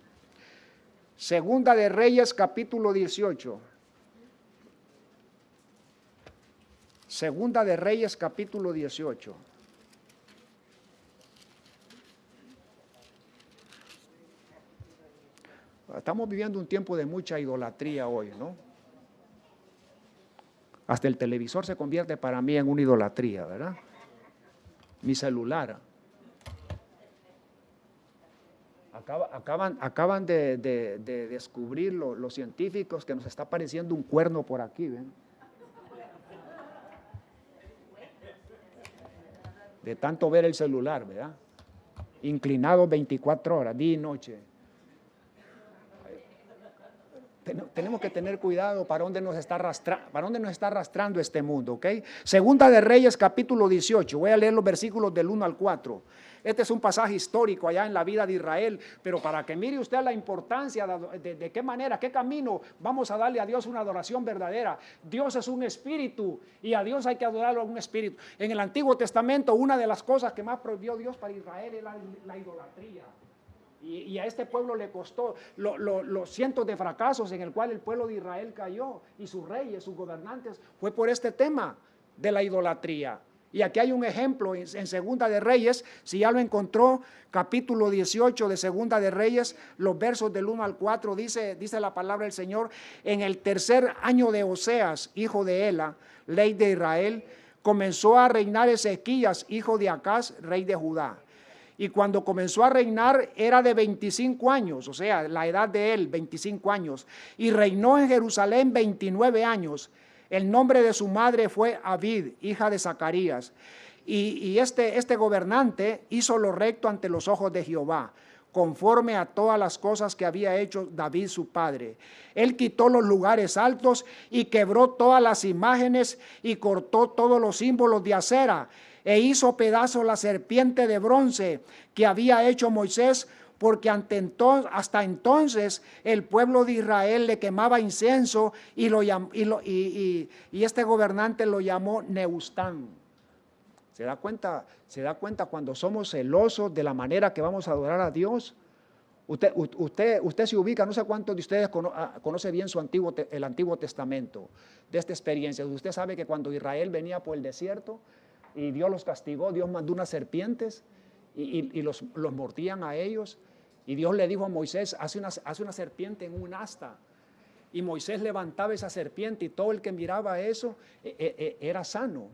Segunda de Reyes capítulo 18. Segunda de Reyes capítulo 18. Estamos viviendo un tiempo de mucha idolatría hoy, ¿no? Hasta el televisor se convierte para mí en una idolatría, ¿verdad? Mi celular. Acaban de descubrir los científicos que nos está apareciendo un cuerno por aquí, ¿ven? De tanto ver el celular, ¿verdad? Inclinado 24 horas, día y noche. Tenemos que tener cuidado para dónde nos está arrastrando este mundo, ¿ok? Segunda de Reyes capítulo 18, voy a leer los versículos del 1 al 4. Este es un pasaje histórico allá en la vida de Israel, pero para que mire usted la importancia de qué manera, qué camino vamos a darle a Dios una adoración verdadera. Dios es un espíritu y a Dios hay que adorarlo en un espíritu. En el Antiguo Testamento una de las cosas que más prohibió Dios para Israel es la idolatría. Y a este pueblo le costó los cientos de fracasos en el cual el pueblo de Israel cayó, y sus reyes, sus gobernantes, fue por este tema de la idolatría. Y aquí hay un ejemplo en Segunda de Reyes, si ya lo encontró, capítulo 18 de Segunda de Reyes, los versos del 1 al 4, dice la palabra del Señor: en el tercer año de Oseas, hijo de Ela, rey de Israel, comenzó a reinar Ezequías, hijo de Acaz, rey de Judá. Y cuando comenzó a reinar era de 25 años, o sea, la edad de él, 25 años. Y reinó en Jerusalén 29 años. El nombre de su madre fue Abid, hija de Zacarías. Y este gobernante hizo lo recto ante los ojos de Jehová, conforme a todas las cosas que había hecho David su padre. Él quitó los lugares altos y quebró todas las imágenes y cortó todos los símbolos de acera. e hizo pedazo la serpiente de bronce que había hecho Moisés, porque hasta entonces el pueblo de Israel le quemaba incienso y este gobernante lo llamó Nehushtan. ¿Se da cuenta? ¿Se da cuenta cuando somos celosos de la manera que vamos a adorar a Dios? Usted se ubica, no sé cuántos de ustedes conoce bien el Antiguo Testamento, de esta experiencia. Usted sabe que cuando Israel venía por el desierto y Dios los castigó, Dios mandó unas serpientes y los mordían a ellos. Y Dios le dijo a Moisés, hace una serpiente en un asta. Y Moisés levantaba esa serpiente y todo el que miraba eso era sano.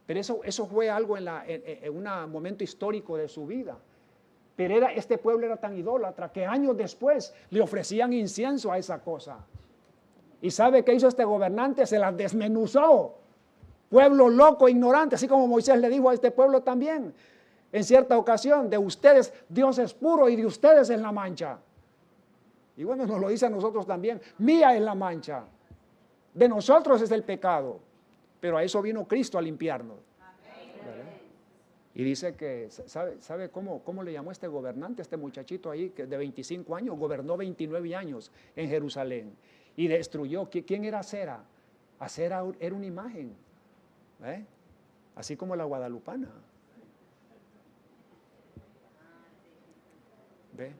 Pero eso fue algo en un momento histórico de su vida. Pero este pueblo era tan idólatra que años después le ofrecían incienso a esa cosa. ¿Y sabe qué hizo este gobernante? Se las desmenuzó. Pueblo loco, ignorante, así como Moisés le dijo a este pueblo también. En cierta ocasión, de ustedes Dios es puro y de ustedes es la mancha. Y bueno, nos lo dice a nosotros también. Mía es la mancha. De nosotros es el pecado. Pero a eso vino Cristo a limpiarnos. ¿Verdad? Y dice que, ¿sabe cómo le llamó este gobernante, este muchachito ahí, que de 25 años, gobernó 29 años en Jerusalén y destruyó? ¿Quién era Acera? Acera era una imagen, así como la guadalupana. ¿Ve?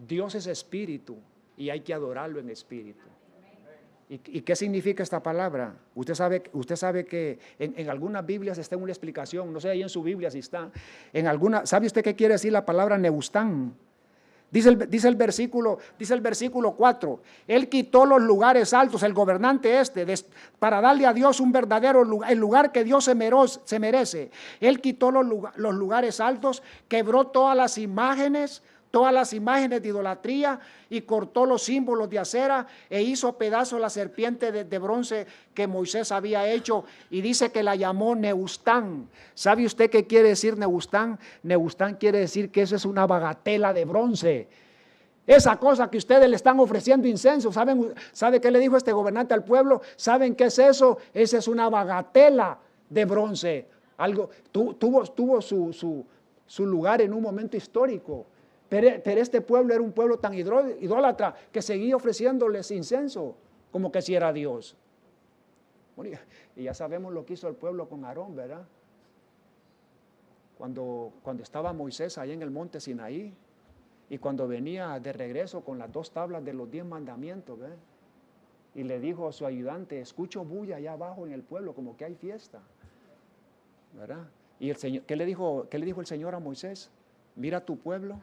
Dios es espíritu y hay que adorarlo en espíritu. ¿Y qué significa esta palabra? Usted sabe que en algunas Biblias está una explicación, no sé ahí en su Biblia si está. ¿Sabe usted qué quiere decir la palabra Nehushtan? Dice el versículo 4, él quitó los lugares altos, el gobernante para darle a Dios un verdadero lugar, el lugar que Dios se merece. Él quitó los lugares altos, quebró todas las imágenes de idolatría y cortó los símbolos de acera e hizo pedazos la serpiente de bronce que Moisés había hecho, y dice que la llamó Nehushtan. ¿Sabe usted qué quiere decir Nehushtan? Nehushtan quiere decir que eso es una bagatela de bronce. Esa cosa que ustedes le están ofreciendo incienso, ¿sabe qué le dijo este gobernante al pueblo? ¿Saben qué es eso? Esa es una bagatela de bronce. Tuvo su lugar en un momento histórico. Pero este pueblo era un pueblo tan idólatra que seguía ofreciéndoles incienso, como que si era Dios. Bueno, y ya sabemos lo que hizo el pueblo con Aarón, ¿verdad? Cuando estaba Moisés ahí en el monte Sinaí, y cuando venía de regreso con las 2 tablas de los 10 mandamientos, ¿verdad? Y le dijo a su ayudante, escucho bulla allá abajo en el pueblo, como que hay fiesta, ¿verdad? Y el Señor, ¿qué le dijo el Señor a Moisés? Mira tu pueblo.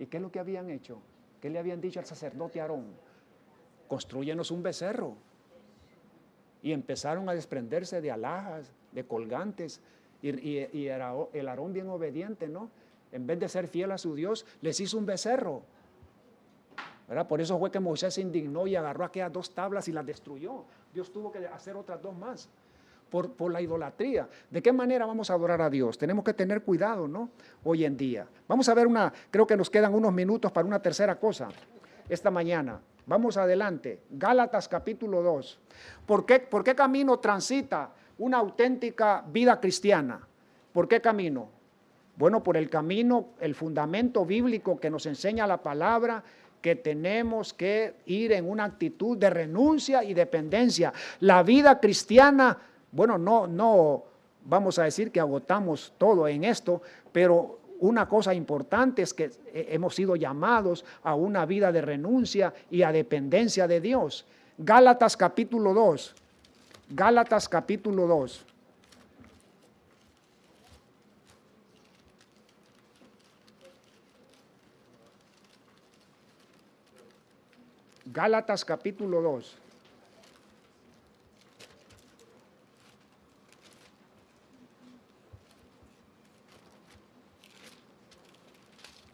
¿Y qué es lo que habían hecho? ¿Qué le habían dicho al sacerdote Aarón? Constrúyenos un becerro. Y empezaron a desprenderse de alhajas, de colgantes. Y era el Aarón bien obediente, ¿no? En vez de ser fiel a su Dios, les hizo un becerro. ¿Verdad? Por eso fue que Moisés se indignó y agarró aquellas 2 tablas y las destruyó. Dios tuvo que hacer otras 2 más. Por la idolatría. ¿De qué manera vamos a adorar a Dios? Tenemos que tener cuidado, ¿no? Hoy en día. Vamos a ver creo que nos quedan unos minutos para una tercera cosa esta mañana. Vamos adelante. Gálatas capítulo 2. ¿Por qué camino transita una auténtica vida cristiana? ¿Por qué camino? Bueno, por el camino, el fundamento bíblico que nos enseña la palabra, que tenemos que ir en una actitud de renuncia y dependencia. La vida cristiana, bueno, no vamos a decir que agotamos todo en esto, pero una cosa importante es que hemos sido llamados a una vida de renuncia y a dependencia de Dios. Gálatas capítulo 2. Gálatas capítulo 2. Gálatas capítulo 2.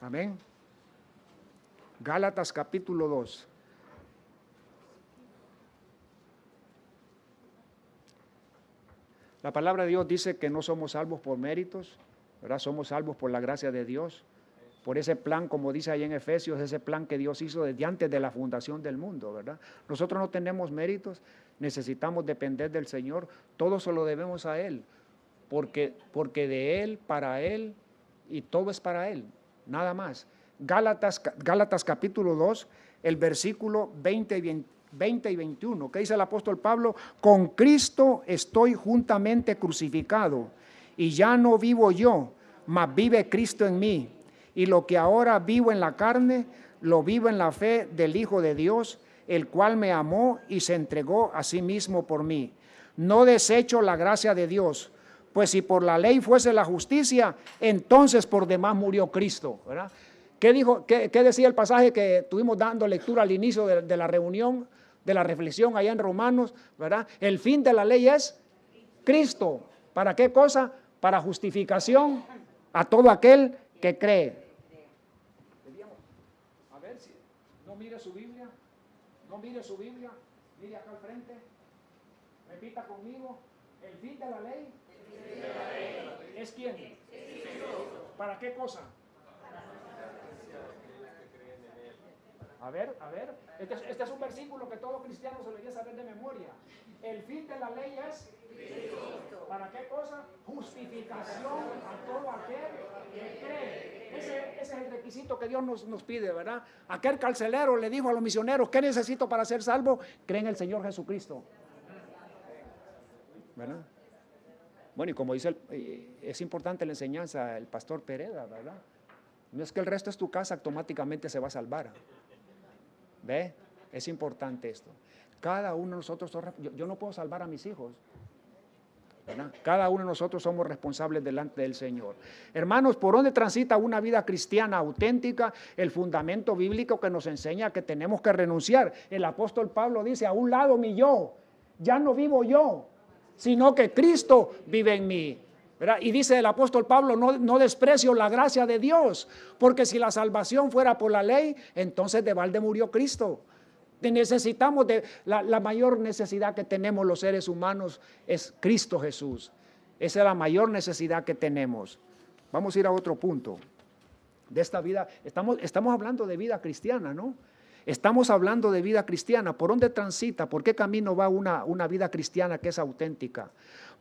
Amén. Gálatas capítulo 2. La palabra de Dios dice que no somos salvos por méritos, ¿verdad? Somos salvos por la gracia de Dios, por ese plan, como dice ahí en Efesios, ese plan que Dios hizo desde antes de la fundación del mundo, ¿verdad? Nosotros no tenemos méritos, necesitamos depender del Señor, todo se lo debemos a Él. porque de Él, para Él, y todo es para Él, nada más. Gálatas capítulo 2, el versículo 20 y 21, que dice el apóstol Pablo: con Cristo estoy juntamente crucificado, y ya no vivo yo, mas vive Cristo en mí. Y lo que ahora vivo en la carne, lo vivo en la fe del Hijo de Dios, el cual me amó y se entregó a sí mismo por mí. No desecho la gracia de Dios, pues si por la ley fuese la justicia, entonces por demás murió Cristo, ¿verdad? ¿Qué decía el pasaje que estuvimos dando lectura al inicio de la reunión, de la reflexión allá en Romanos, ¿verdad? El fin de la ley es Cristo. ¿Para qué cosa? Para justificación a todo aquel que cree. A ver si no mire su Biblia, mire acá al frente, repita conmigo: el fin de la ley es ¿quién? ¿Para qué cosa? A ver, este es un versículo que todo cristiano se debería saber de memoria. El fin de la ley es ¿para qué cosa? Justificación a todo aquel que cree. Ese es el requisito que Dios nos pide, ¿verdad? Aquel carcelero le dijo a los misioneros: ¿qué necesito para ser salvo? Cree en el Señor Jesucristo, ¿verdad? Bueno, y como dice, es importante la enseñanza del pastor Pereda, ¿verdad? No es que el resto es tu casa, automáticamente se va a salvar. ¿Ve? Es importante esto. Cada uno de nosotros, yo no puedo salvar a mis hijos, ¿verdad? Cada uno de nosotros somos responsables delante del Señor. Hermanos, ¿por dónde transita una vida cristiana auténtica? El fundamento bíblico que nos enseña que tenemos que renunciar. El apóstol Pablo dice: a un lado mi yo, ya no vivo yo, sino que Cristo vive en mí, ¿verdad? Y dice el apóstol Pablo: no desprecio la gracia de Dios, porque si la salvación fuera por la ley, entonces de balde murió Cristo. Necesitamos la mayor necesidad que tenemos los seres humanos es Cristo Jesús. Esa es la mayor necesidad que tenemos. Vamos a ir a otro punto de esta vida. Estamos hablando de vida cristiana, ¿no? Estamos hablando de vida cristiana. ¿Por dónde transita? ¿Por qué camino va una vida cristiana que es auténtica?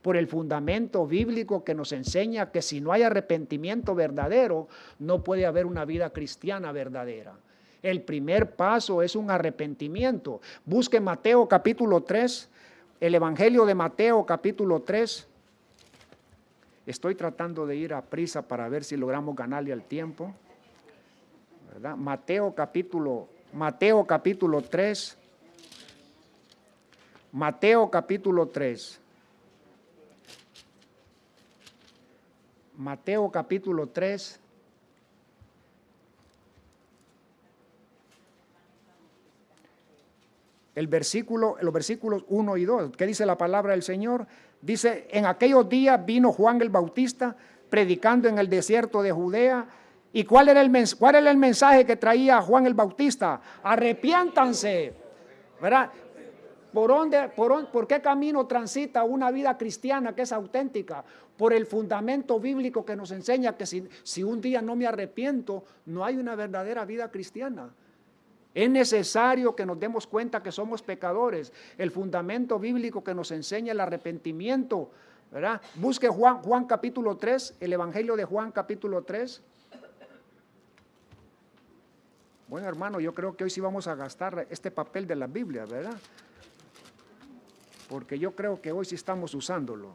Por el fundamento bíblico que nos enseña que si no hay arrepentimiento verdadero, no puede haber una vida cristiana verdadera. El primer paso es un arrepentimiento. Busque Mateo capítulo 3, el Evangelio de Mateo capítulo 3. Estoy tratando de ir a prisa para ver si logramos ganarle al tiempo, ¿verdad? Mateo capítulo 3. Mateo capítulo 3. Mateo capítulo 3. Los versículos 1 y 2. ¿Qué dice la palabra del Señor? Dice: en aquellos días vino Juan el Bautista predicando en el desierto de Judea. ¿Y cuál era el mensaje que traía Juan el Bautista? Arrepiéntanse, ¿verdad? ¿Por qué camino transita una vida cristiana que es auténtica? Por el fundamento bíblico que nos enseña que si un día no me arrepiento, no hay una verdadera vida cristiana. Es necesario que nos demos cuenta que somos pecadores. El fundamento bíblico que nos enseña el arrepentimiento, ¿verdad? Busque Juan capítulo 3, el Evangelio de Juan capítulo 3. Bueno, hermano, yo creo que hoy sí vamos a gastar este papel de la Biblia, ¿verdad? Porque yo creo que hoy sí estamos usándolo.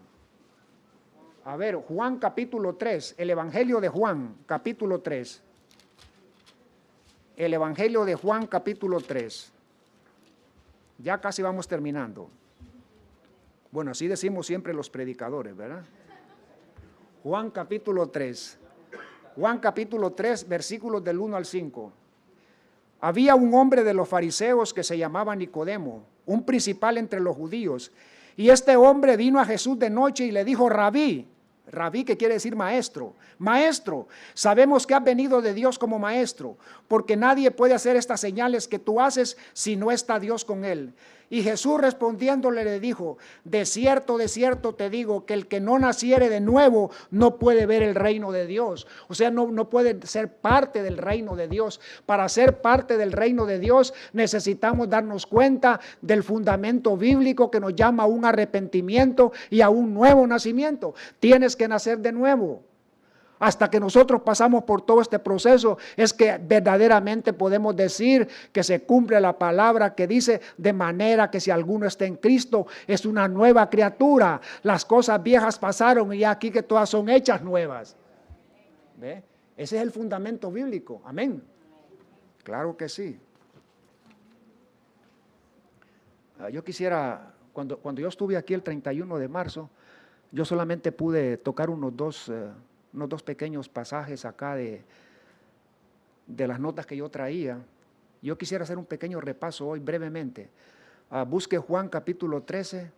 A ver, Juan capítulo 3, el Evangelio de Juan capítulo 3. El Evangelio de Juan capítulo 3. Ya casi vamos terminando. Bueno, así decimos siempre los predicadores, ¿verdad? Juan capítulo 3. Juan capítulo 3, versículos del 1 al 5. Había un hombre de los fariseos que se llamaba Nicodemo, un principal entre los judíos. Y este hombre vino a Jesús de noche y le dijo: Rabí, Rabí, que quiere decir maestro. Maestro, sabemos que has venido de Dios como maestro, porque nadie puede hacer estas señales que tú haces si no está Dios con él. Y Jesús respondiéndole le dijo, de cierto te digo, que el que no naciere de nuevo no puede ver el reino de Dios. O sea, no puede ser parte del reino de Dios. Para ser parte del reino de Dios necesitamos darnos cuenta del fundamento bíblico que nos llama a un arrepentimiento y a un nuevo nacimiento. Tienes que nacer de nuevo. Hasta que nosotros pasamos por todo este proceso es que verdaderamente podemos decir que se cumple la palabra que dice, de manera que si alguno está en Cristo es una nueva criatura. Las cosas viejas pasaron y aquí que todas son hechas nuevas. ¿Ve? Ese es el fundamento bíblico. Amén. Claro que sí. Yo quisiera, cuando yo estuve aquí el 31 de marzo, yo solamente pude tocar unos dos pequeños pasajes acá de las notas que yo traía. Yo quisiera hacer un pequeño repaso hoy brevemente. Busque Juan capítulo 13,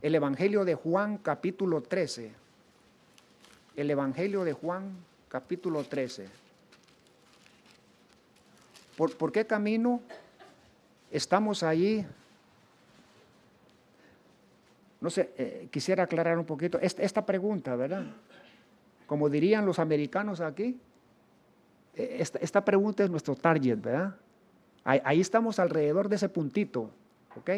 el Evangelio de Juan capítulo 13. El Evangelio de Juan capítulo 13. ¿Por qué camino estamos ahí? No sé, quisiera aclarar un poquito esta pregunta, ¿verdad? Como dirían los americanos aquí, esta pregunta es nuestro target, ¿verdad? Ahí estamos alrededor de ese puntito, ¿ok?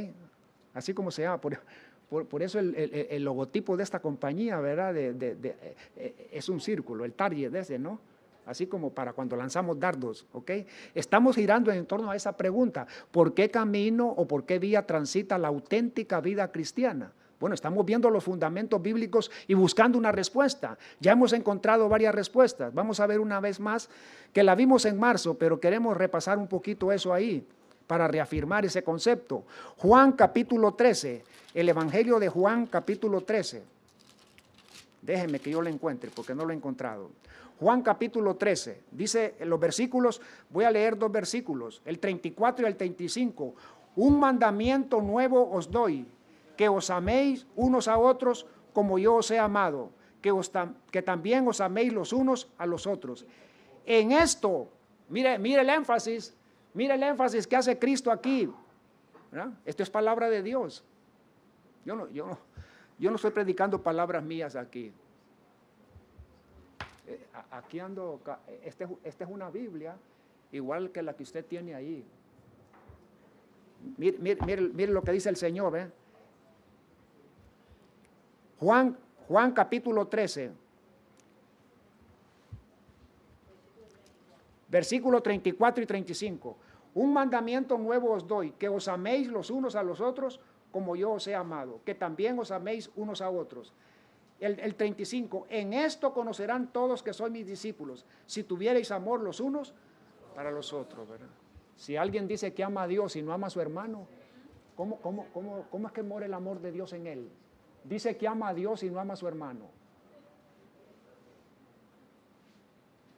Así como se llama, por eso el logotipo de esta compañía, ¿verdad? Es un círculo, el target ese, ¿no? Así como para cuando lanzamos dardos, ¿ok? Estamos girando en torno a esa pregunta, ¿por qué camino o por qué vía transita la auténtica vida cristiana? Bueno, estamos viendo los fundamentos bíblicos y buscando una respuesta. Ya hemos encontrado varias respuestas. Vamos a ver una vez más que la vimos en marzo, pero queremos repasar un poquito eso ahí para reafirmar ese concepto. Juan capítulo 13, el Evangelio de Juan capítulo 13. Déjenme que yo lo encuentre porque no lo he encontrado. Juan capítulo 13, dice en los versículos, voy a leer dos versículos, el 34 y el 35. Un mandamiento nuevo os doy, que os améis unos a otros como yo os he amado, que también os améis los unos a los otros. En esto, mire el énfasis que hace Cristo aquí, ¿verdad? Esto es palabra de Dios. Yo no estoy predicando palabras mías aquí. Aquí ando, esta es una Biblia igual que la que usted tiene ahí. Mire lo que dice el Señor, ¿eh? Juan capítulo 13, versículos 34 y 35. Un mandamiento nuevo os doy, que os améis los unos a los otros como yo os he amado, que también os améis unos a otros. El 35, en esto conocerán todos que sois mis discípulos, si tuvierais amor los unos para los otros, ¿verdad? Si alguien dice que ama a Dios y no ama a su hermano, ¿cómo es que mora el amor de Dios en él? Dice que ama a Dios y no ama a su hermano.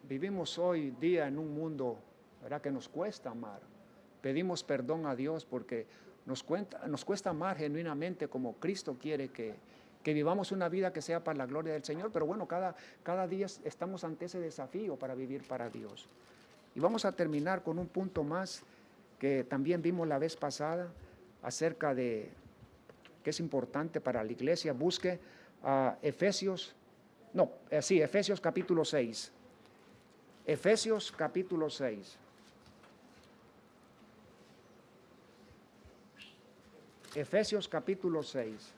Vivimos hoy día en un mundo, ¿verdad?, que nos cuesta amar. Pedimos perdón a Dios porque nos cuesta amar genuinamente como Cristo quiere que vivamos una vida que sea para la gloria del Señor. Pero bueno, cada día estamos ante ese desafío para vivir para Dios. Y vamos a terminar con un punto más que también vimos la vez pasada acerca de que es importante para la iglesia. Busque Efesios capítulo 6. Efesios capítulo 6. Efesios capítulo 6.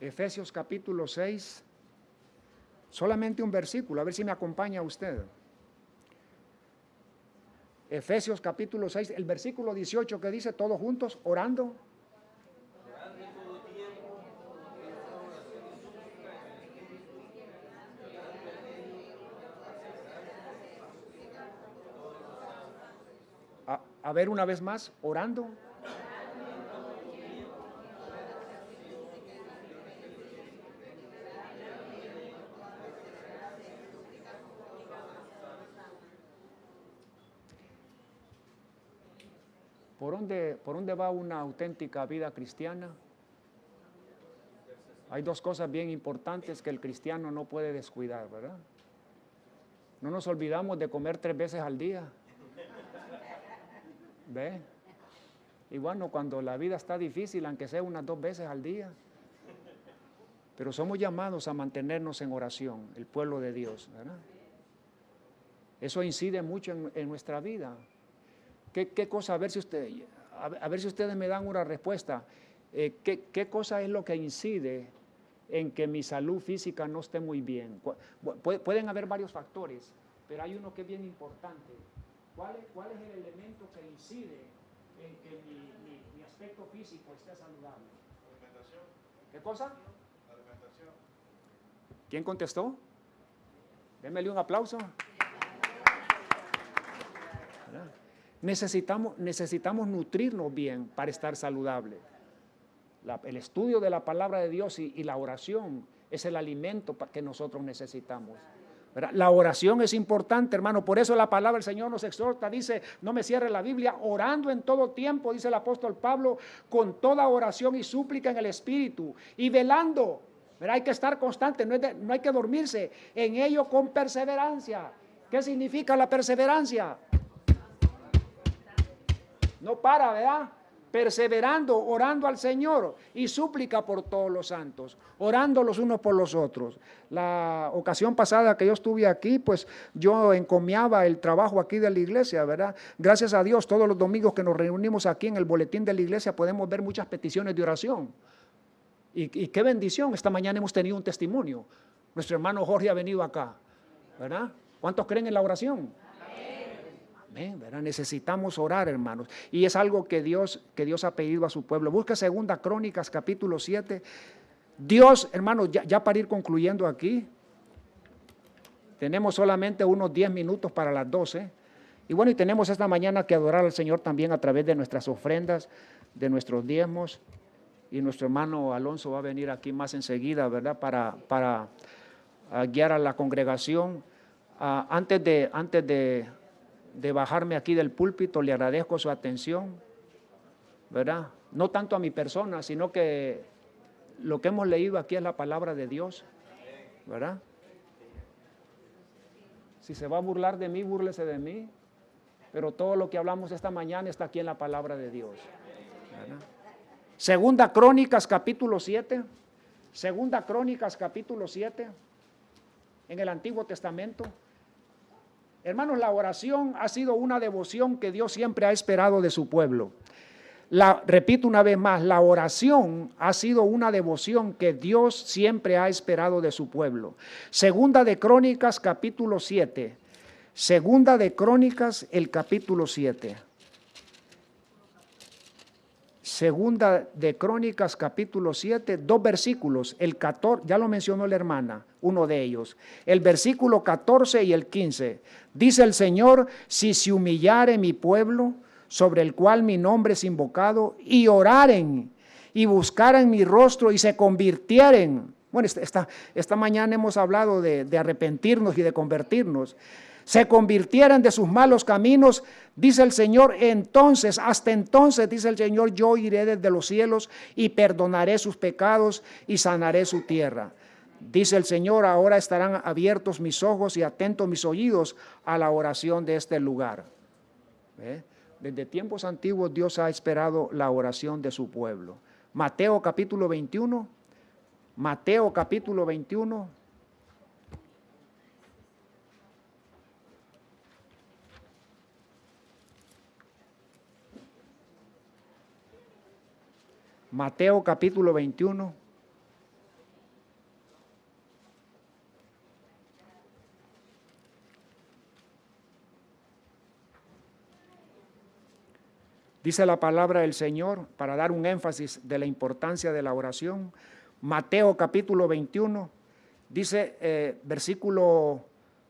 Efesios capítulo 6, solamente un versículo, a ver si me acompaña usted. Efesios capítulo 6, el versículo 18 que dice, todos juntos, orando. A ver una vez más, orando. ¿Por dónde va una auténtica vida cristiana? Hay dos cosas bien importantes que el cristiano no puede descuidar, ¿verdad? No nos olvidamos de comer 3 veces al día. ¿Ve? Y bueno, cuando la vida está difícil, aunque sea unas 2 veces al día. Pero somos llamados a mantenernos en oración, el pueblo de Dios, ¿verdad? Eso incide mucho en nuestra vida. ¿Qué cosa? A ver si ustedes me dan una respuesta. ¿Qué cosa es lo que incide en que mi salud física no esté muy bien? Pueden haber varios factores, pero hay uno que es bien importante. ¿Cuál es el elemento que incide en que mi aspecto físico esté saludable? Alimentación. ¿Qué cosa? Alimentación. ¿Quién contestó? Démele un aplauso. ¿Verdad? Necesitamos nutrirnos bien para estar saludables. El estudio de la palabra de Dios y la oración es el alimento que nosotros necesitamos, ¿verdad? La oración es importante, hermano. Por eso la palabra del Señor nos exhorta, dice, no me cierre la Biblia, orando en todo tiempo, dice el apóstol Pablo, con toda oración y súplica en el Espíritu y velando, ¿verdad? Hay que estar constante, no hay que dormirse, en ello con perseverancia. ¿Qué significa la perseverancia? No para, ¿verdad? Perseverando, orando al Señor y súplica por todos los santos, orando los unos por los otros. La ocasión pasada que yo estuve aquí, pues yo encomiaba el trabajo aquí de la iglesia, ¿verdad? Gracias a Dios, todos los domingos que nos reunimos aquí en el boletín de la iglesia podemos ver muchas peticiones de oración. Y qué bendición, esta mañana hemos tenido un testimonio. Nuestro hermano Jorge ha venido acá, ¿verdad? ¿Cuántos creen en la oración? Amén, ¿verdad? Necesitamos orar, hermanos, y es algo que Dios ha pedido a su pueblo. Busca 2 Crónicas capítulo 7. Dios, hermanos, ya para ir concluyendo aquí, tenemos solamente unos 10 minutos para las 12. Y bueno, y tenemos esta mañana que adorar al Señor también a través de nuestras ofrendas, de nuestros diezmos. Y nuestro hermano Alonso va a venir aquí más enseguida, ¿verdad? Para guiar a la congregación. Antes de bajarme aquí del púlpito, le agradezco su atención, ¿verdad? No tanto a mi persona, sino que lo que hemos leído aquí es la palabra de Dios, ¿verdad? Si se va a burlar de mí, búrlese de mí, pero todo lo que hablamos esta mañana está aquí en la palabra de Dios, ¿verdad? 2 Crónicas capítulo 7, 2 Crónicas capítulo 7, en el Antiguo Testamento. Hermanos, la oración ha sido una devoción que Dios siempre ha esperado de su pueblo. Repito una vez más, la oración ha sido una devoción que Dios siempre ha esperado de su pueblo. 2 de Crónicas capítulo 7. 2 de Crónicas el capítulo 7. 2 de Crónicas capítulo 7, 2 versículos, el 14, ya lo mencionó la hermana, uno de ellos, el versículo 14 y el 15, dice el Señor, si se humillare mi pueblo, sobre el cual mi nombre es invocado, y oraren, y buscaren mi rostro, y se convirtieren. Bueno, esta mañana hemos hablado de arrepentirnos y de convertirnos. Se convirtieran de sus malos caminos, dice el Señor, entonces, hasta entonces, dice el Señor, yo iré desde los cielos y perdonaré sus pecados y sanaré su tierra. Dice el Señor, ahora estarán abiertos mis ojos y atentos mis oídos a la oración de este lugar. Desde tiempos antiguos Dios ha esperado la oración de su pueblo. Mateo capítulo 21, Mateo capítulo 21. Mateo capítulo 21. Dice la palabra del Señor, para dar un énfasis de la importancia de la oración. Mateo capítulo 21, dice versículo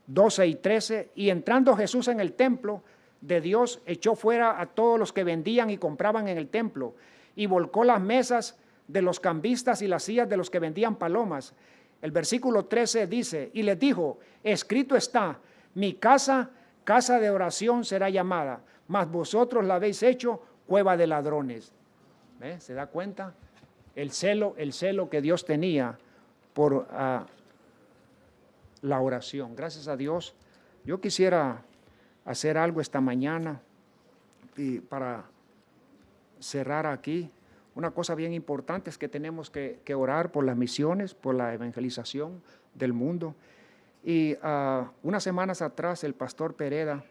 12 y 13, y entrando Jesús en el templo, de Dios echó fuera a todos los que vendían y compraban en el templo y volcó las mesas de los cambistas y las sillas de los que vendían palomas. El versículo 13 dice, y les dijo, escrito está, mi casa, casa de oración será llamada, mas vosotros la habéis hecho cueva de ladrones. ¿Ve? ¿Se da cuenta? El celo que Dios tenía por la oración. Gracias a Dios. Yo quisiera hacer algo esta mañana y para cerrar aquí. Una cosa bien importante es que tenemos que orar por las misiones, por la evangelización del mundo. Y unas semanas atrás el pastor Pereda,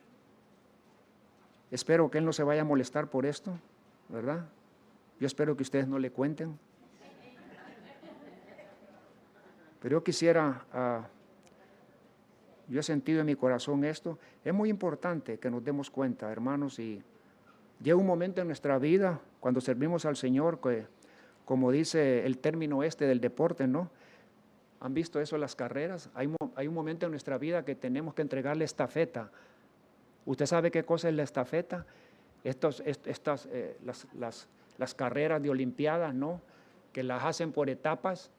espero que él no se vaya a molestar por esto, ¿verdad? Yo espero que ustedes no le cuenten. Pero yo quisiera, yo he sentido en mi corazón esto. Es muy importante que nos demos cuenta, hermanos, y llega un momento en nuestra vida cuando servimos al Señor que, como dice el término del deporte, ¿no? ¿Han visto eso en las carreras? Hay un momento en nuestra vida que tenemos que entregarle estafeta. ¿Usted sabe qué cosa es la estafeta? Las carreras de olimpiadas, ¿no? Que las hacen por etapas.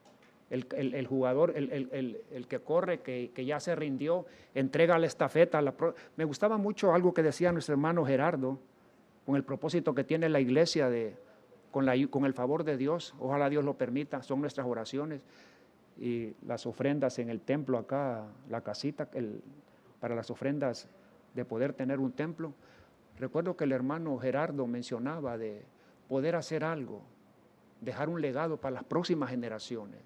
El jugador, el que corre, que ya se rindió, entrega la estafeta. Me gustaba mucho algo que decía nuestro hermano Gerardo, con el propósito que tiene la iglesia con el favor de Dios. Ojalá Dios lo permita, son nuestras oraciones y las ofrendas en el templo acá, la casita, para las ofrendas de poder tener un templo. Recuerdo que el hermano Gerardo mencionaba de poder hacer algo, dejar un legado para las próximas generaciones.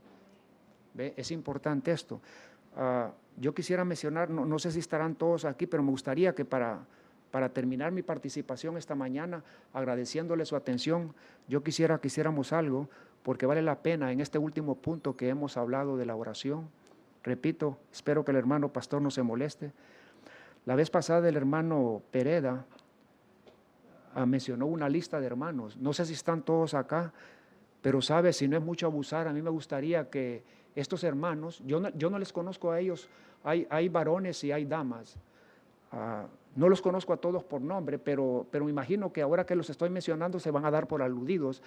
¿Ve? Es importante esto. Yo quisiera mencionar, no sé si estarán todos aquí, pero me gustaría que para terminar mi participación esta mañana, agradeciéndole su atención, yo quisiera que hiciéramos algo, porque vale la pena en este último punto que hemos hablado de la oración. Repito, espero que el hermano pastor no se moleste. La vez pasada el hermano Pereda mencionó una lista de hermanos. No sé si están todos acá, pero sabe, si no es mucho abusar, a mí me gustaría que estos hermanos, yo no les conozco a ellos, hay varones y hay damas. No los conozco a todos por nombre, pero me imagino que ahora que los estoy mencionando se van a dar por aludidos.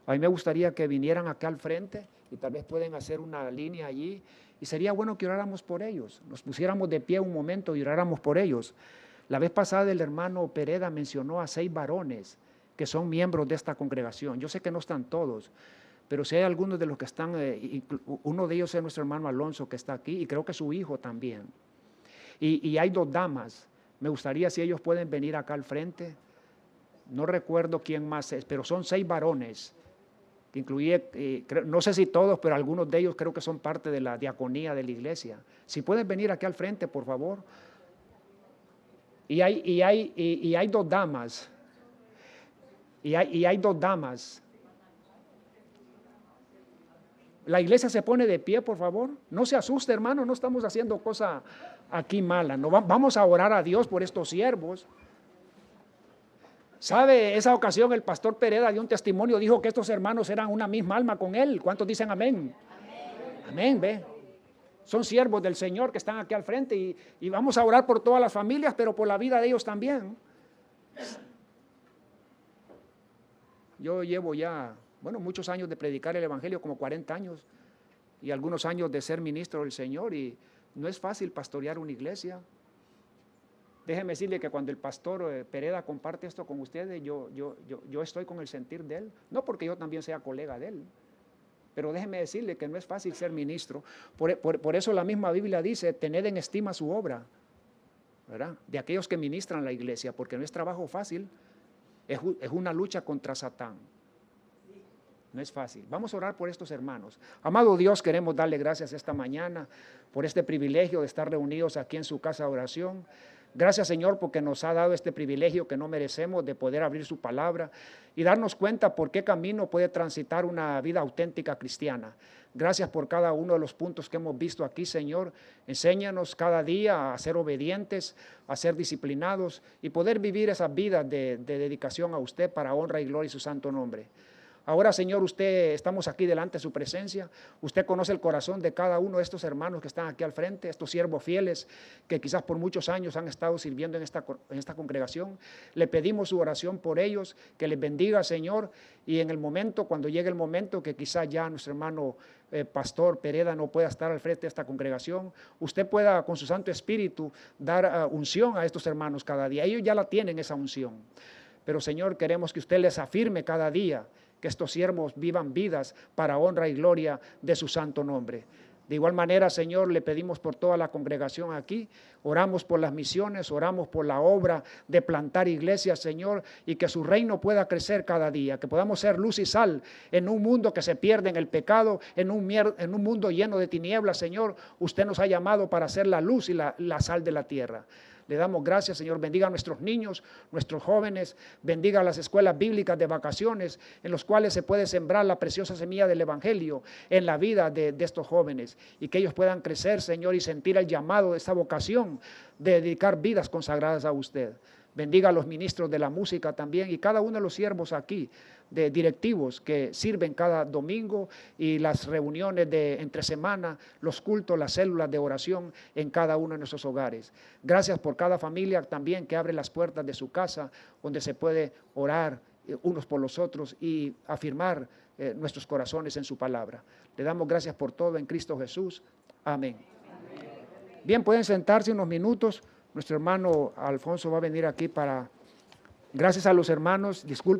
A mí me gustaría que vinieran acá al frente y tal vez pueden hacer una línea allí y sería bueno que oráramos por ellos, nos pusiéramos de pie un momento y oráramos por ellos. La vez pasada el hermano Pereda mencionó a 6 varones que son miembros de esta congregación. Yo sé que no están todos, pero si hay algunos de los que están, uno de ellos es nuestro hermano Alonso que está aquí y creo que su hijo también. Y hay 2 damas. Me gustaría si ellos pueden venir acá al frente. No recuerdo quién más es, pero son 6 varones, que incluye, no sé si todos, pero algunos de ellos creo que son parte de la diaconía de la iglesia. Si pueden venir aquí al frente, por favor. Y hay 2 damas. Y hay 2 damas. La iglesia se pone de pie, por favor. No se asuste, hermano, no estamos haciendo cosa aquí mala. No, vamos a orar a Dios por estos siervos. ¿Sabe? Esa ocasión el pastor Pereda dio un testimonio, dijo que estos hermanos eran una misma alma con él. ¿Cuántos dicen amén? Amén, ve. Son siervos del Señor que están aquí al frente y vamos a orar por todas las familias, pero por la vida de ellos también. Yo llevo ya, muchos años de predicar el Evangelio, como 40 años, y algunos años de ser ministro del Señor, y no es fácil pastorear una iglesia. Déjeme decirle que cuando el pastor Pereda comparte esto con ustedes, yo estoy con el sentir de él, no porque yo también sea colega de él, pero déjeme decirle que no es fácil ser ministro. Por eso la misma Biblia dice, tened en estima su obra, ¿verdad? De aquellos que ministran la iglesia, porque no es trabajo fácil, es una lucha contra Satán. No es fácil. Vamos a orar por estos hermanos. Amado Dios, queremos darle gracias esta mañana por este privilegio de estar reunidos aquí en su casa de oración. Gracias, Señor, porque nos ha dado este privilegio que no merecemos de poder abrir su palabra y darnos cuenta por qué camino puede transitar una vida auténtica cristiana. Gracias por cada uno de los puntos que hemos visto aquí, Señor. Enséñanos cada día a ser obedientes, a ser disciplinados y poder vivir esas vidas de dedicación a usted para honra y gloria y su santo nombre. Ahora, Señor, estamos aquí delante de su presencia. Usted conoce el corazón de cada uno de estos hermanos que están aquí al frente, estos siervos fieles que quizás por muchos años han estado sirviendo en esta congregación. Le pedimos su oración por ellos, que les bendiga, Señor, y en el momento, cuando llegue el momento que quizás ya nuestro hermano Pastor Pereda no pueda estar al frente de esta congregación, usted pueda con su Santo Espíritu dar unción a estos hermanos cada día. Ellos ya la tienen, esa unción. Pero, Señor, queremos que usted les afirme cada día que estos siervos vivan vidas para honra y gloria de su santo nombre. De igual manera, Señor, le pedimos por toda la congregación aquí, oramos por las misiones, oramos por la obra de plantar iglesias, Señor, y que su reino pueda crecer cada día, que podamos ser luz y sal en un mundo que se pierde en el pecado, en un mundo lleno de tinieblas, Señor. Usted nos ha llamado para ser la luz y la sal de la tierra. Le damos gracias, Señor. Bendiga a nuestros niños, nuestros jóvenes. Bendiga a las escuelas bíblicas de vacaciones en los cuales se puede sembrar la preciosa semilla del Evangelio en la vida de estos jóvenes. Y que ellos puedan crecer, Señor, y sentir el llamado de esta vocación de dedicar vidas consagradas a usted. Bendiga a los ministros de la música también y cada uno de los siervos aquí, de directivos que sirven cada domingo y las reuniones de entre semana, los cultos, las células de oración en cada uno de nuestros hogares. Gracias por cada familia también que abre las puertas de su casa donde se puede orar unos por los otros y afirmar nuestros corazones en su palabra. Le damos gracias por todo en Cristo Jesús. Amén. Bien, pueden sentarse unos minutos. Nuestro hermano Alfonso va a venir aquí para... Gracias a los hermanos, disculpen.